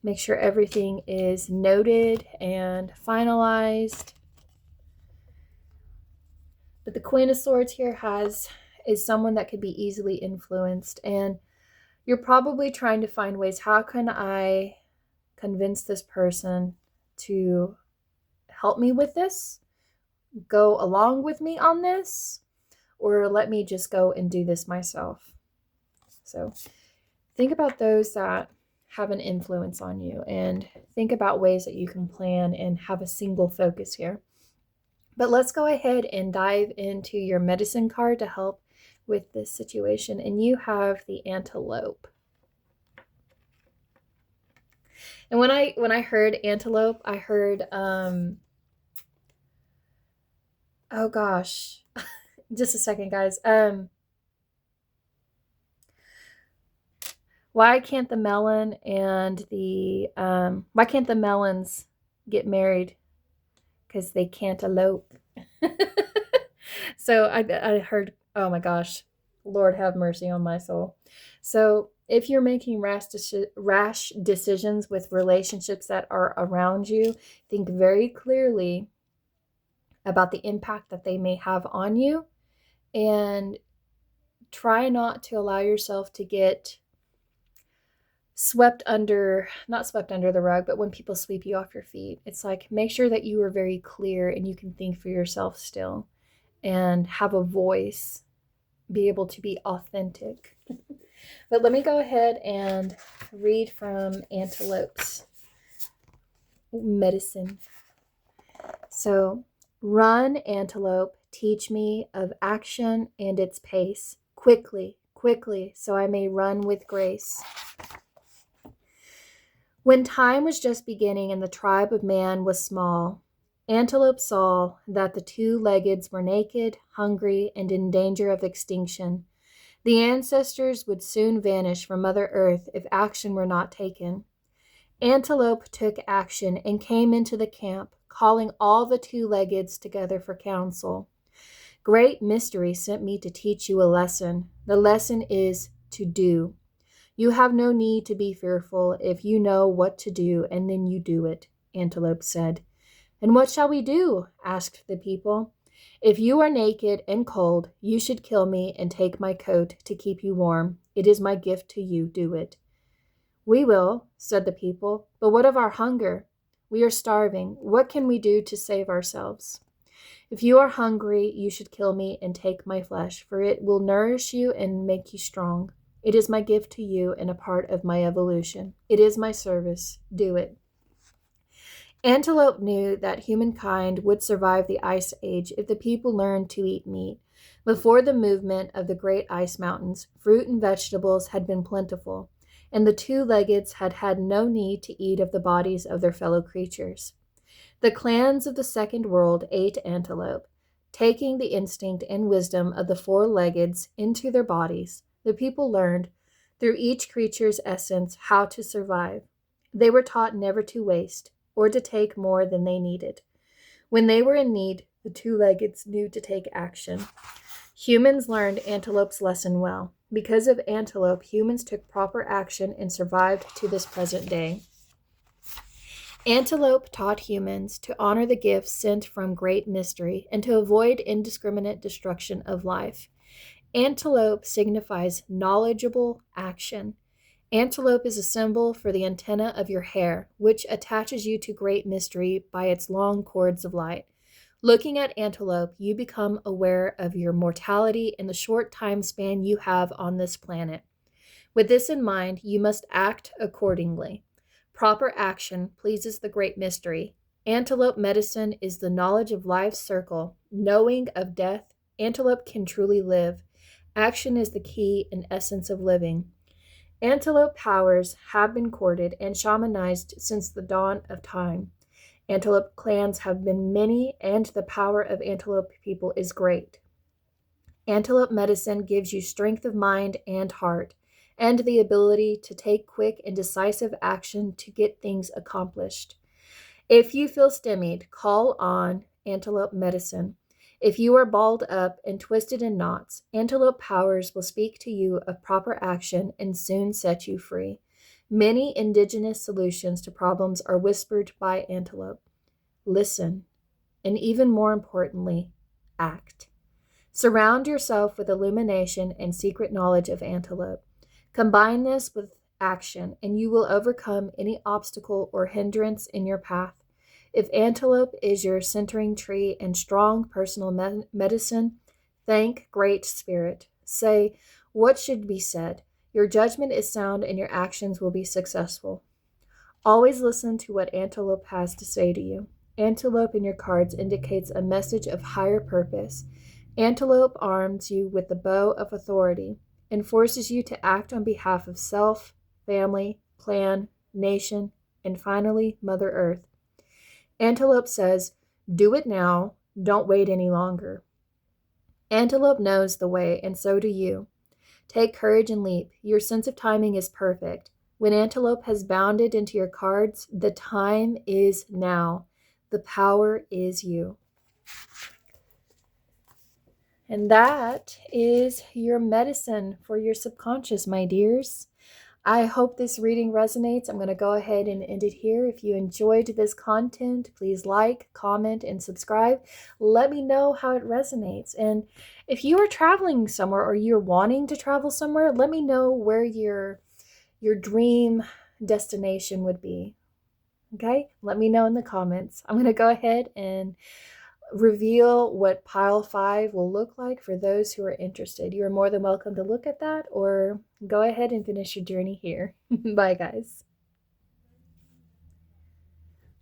Make sure everything is noted and finalized. But the Queen of Swords here is someone that could be easily influenced, and you're probably trying to find ways, how can I convince this person to help me with this, go along with me on this, or let me just go and do this myself. So think about those that have an influence on you, and think about ways that you can plan and have a single focus here. But let's go ahead and dive into your medicine card to help with this situation. And you have the antelope. And when I heard antelope, I heard oh gosh, just a second, guys. Why can't the melon and the why can't the melons get married? Because they can't elope. So I heard, oh my gosh, Lord have mercy on my soul. So if you're making rash decisions with relationships that are around you, think very clearly about the impact that they may have on you, and try not to allow yourself to get not swept under the rug, but when people sweep you off your feet. It's like, make sure that you are very clear and you can think for yourself still and have a voice, be able to be authentic. But let me go ahead and read from Antelope's medicine. So, run, antelope, teach me of action and its pace. Quickly, quickly, so I may run with grace. When time was just beginning and the tribe of man was small, Antelope saw that the two-leggeds were naked, hungry, and in danger of extinction. The ancestors would soon vanish from Mother Earth if action were not taken. Antelope took action and came into the camp, calling all the two-leggeds together for counsel. Great Mystery sent me to teach you a lesson. The lesson is to do. You have no need to be fearful if you know what to do and then you do it, Antelope said. And what shall we do? Asked the people. If you are naked and cold, you should kill me and take my coat to keep you warm. It is my gift to you. Do it. We will, said the people. But what of our hunger? We are starving. What can we do to save ourselves? If you are hungry, you should kill me and take my flesh, for it will nourish you and make you strong. It is my gift to you and a part of my evolution. It is my service. Do it. Antelope knew that humankind would survive the Ice Age if the people learned to eat meat. Before the movement of the great ice mountains, fruit and vegetables had been plentiful, and the two-leggeds had had no need to eat of the bodies of their fellow creatures. The clans of the Second World ate antelope, taking the instinct and wisdom of the four-leggeds into their bodies. The people learned, through each creature's essence, how to survive. They were taught never to waste, or to take more than they needed. When they were in need, the two-leggeds knew to take action. Humans learned Antelope's lesson well. Because of Antelope, humans took proper action and survived to this present day. Antelope taught humans to honor the gifts sent from Great Mystery and to avoid indiscriminate destruction of life. Antelope signifies knowledgeable action. Antelope is a symbol for the antenna of your hair, which attaches you to Great Mystery by its long cords of light. Looking at Antelope, you become aware of your mortality and the short time span you have on this planet. With this in mind, you must act accordingly. Proper action pleases the Great Mystery. Antelope medicine is the knowledge of life's circle. Knowing of death, Antelope can truly live. Action is the key and essence of living. Antelope powers have been courted and shamanized since the dawn of time. Antelope clans have been many, and the power of Antelope people is great. Antelope medicine gives you strength of mind and heart, and the ability to take quick and decisive action to get things accomplished. If you feel stymied, call on Antelope medicine. If you are balled up and twisted in knots, Antelope powers will speak to you of proper action and soon set you free. Many indigenous solutions to problems are whispered by Antelope. Listen, and even more importantly, act. Surround yourself with illumination and secret knowledge of Antelope. Combine this with action, and you will overcome any obstacle or hindrance in your path. If Antelope is your centering tree and strong personal medicine, thank Great Spirit. Say what should be said. Your judgment is sound and your actions will be successful. Always listen to what Antelope has to say to you. Antelope in your cards indicates a message of higher purpose. Antelope arms you with the bow of authority and forces you to act on behalf of self, family, clan, nation, and finally, Mother Earth. Antelope says, do it now, don't wait any longer. Antelope knows the way, and so do you. Take courage and leap. Your sense of timing is perfect. When Antelope has bounded into your cards, the time is now. The power is you. And that is your medicine for your subconscious, my dears. I hope this reading resonates. I'm going to go ahead and end it here. If you enjoyed this content, please like, comment, and subscribe. Let me know how it resonates. And if you are traveling somewhere or you're wanting to travel somewhere, let me know where your dream destination would be. Okay? Let me know in the comments. I'm going to go ahead and reveal what pile 5 will look like for those who are interested. You are more than welcome to look at that or go ahead and finish your journey here. Bye, guys.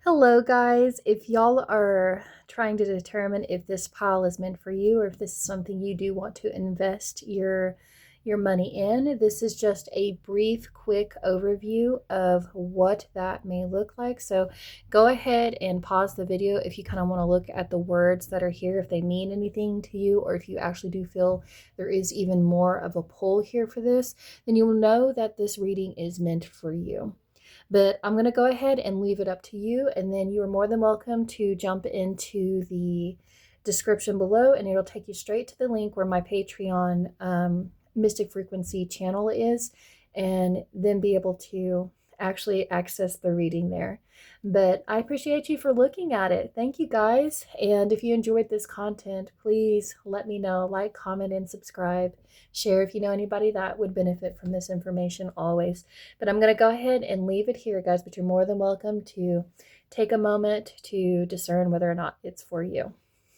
Hello, guys. If y'all are trying to determine if this pile is meant for you or if this is something you do want to invest your money in, this is just a brief, quick overview of what that may look like. So go ahead and pause the video if you kind of want to look at the words that are here, if they mean anything to you, or if you actually do feel there is even more of a pull here for this, then you will know that this reading is meant for you. But I'm going to go ahead and leave it up to you, and then you are more than welcome to jump into the description below, and it'll take you straight to the link where my Patreon Mystic Frequency channel is, and then be able to actually access the reading there. But I appreciate you for looking at it. Thank you, guys. And if you enjoyed this content, please let me know. Like, comment, and subscribe. Share if you know anybody that would benefit from this information always. But I'm going to go ahead and leave it here, guys. But you're more than welcome to take a moment to discern whether or not it's for you.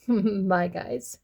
Bye, guys.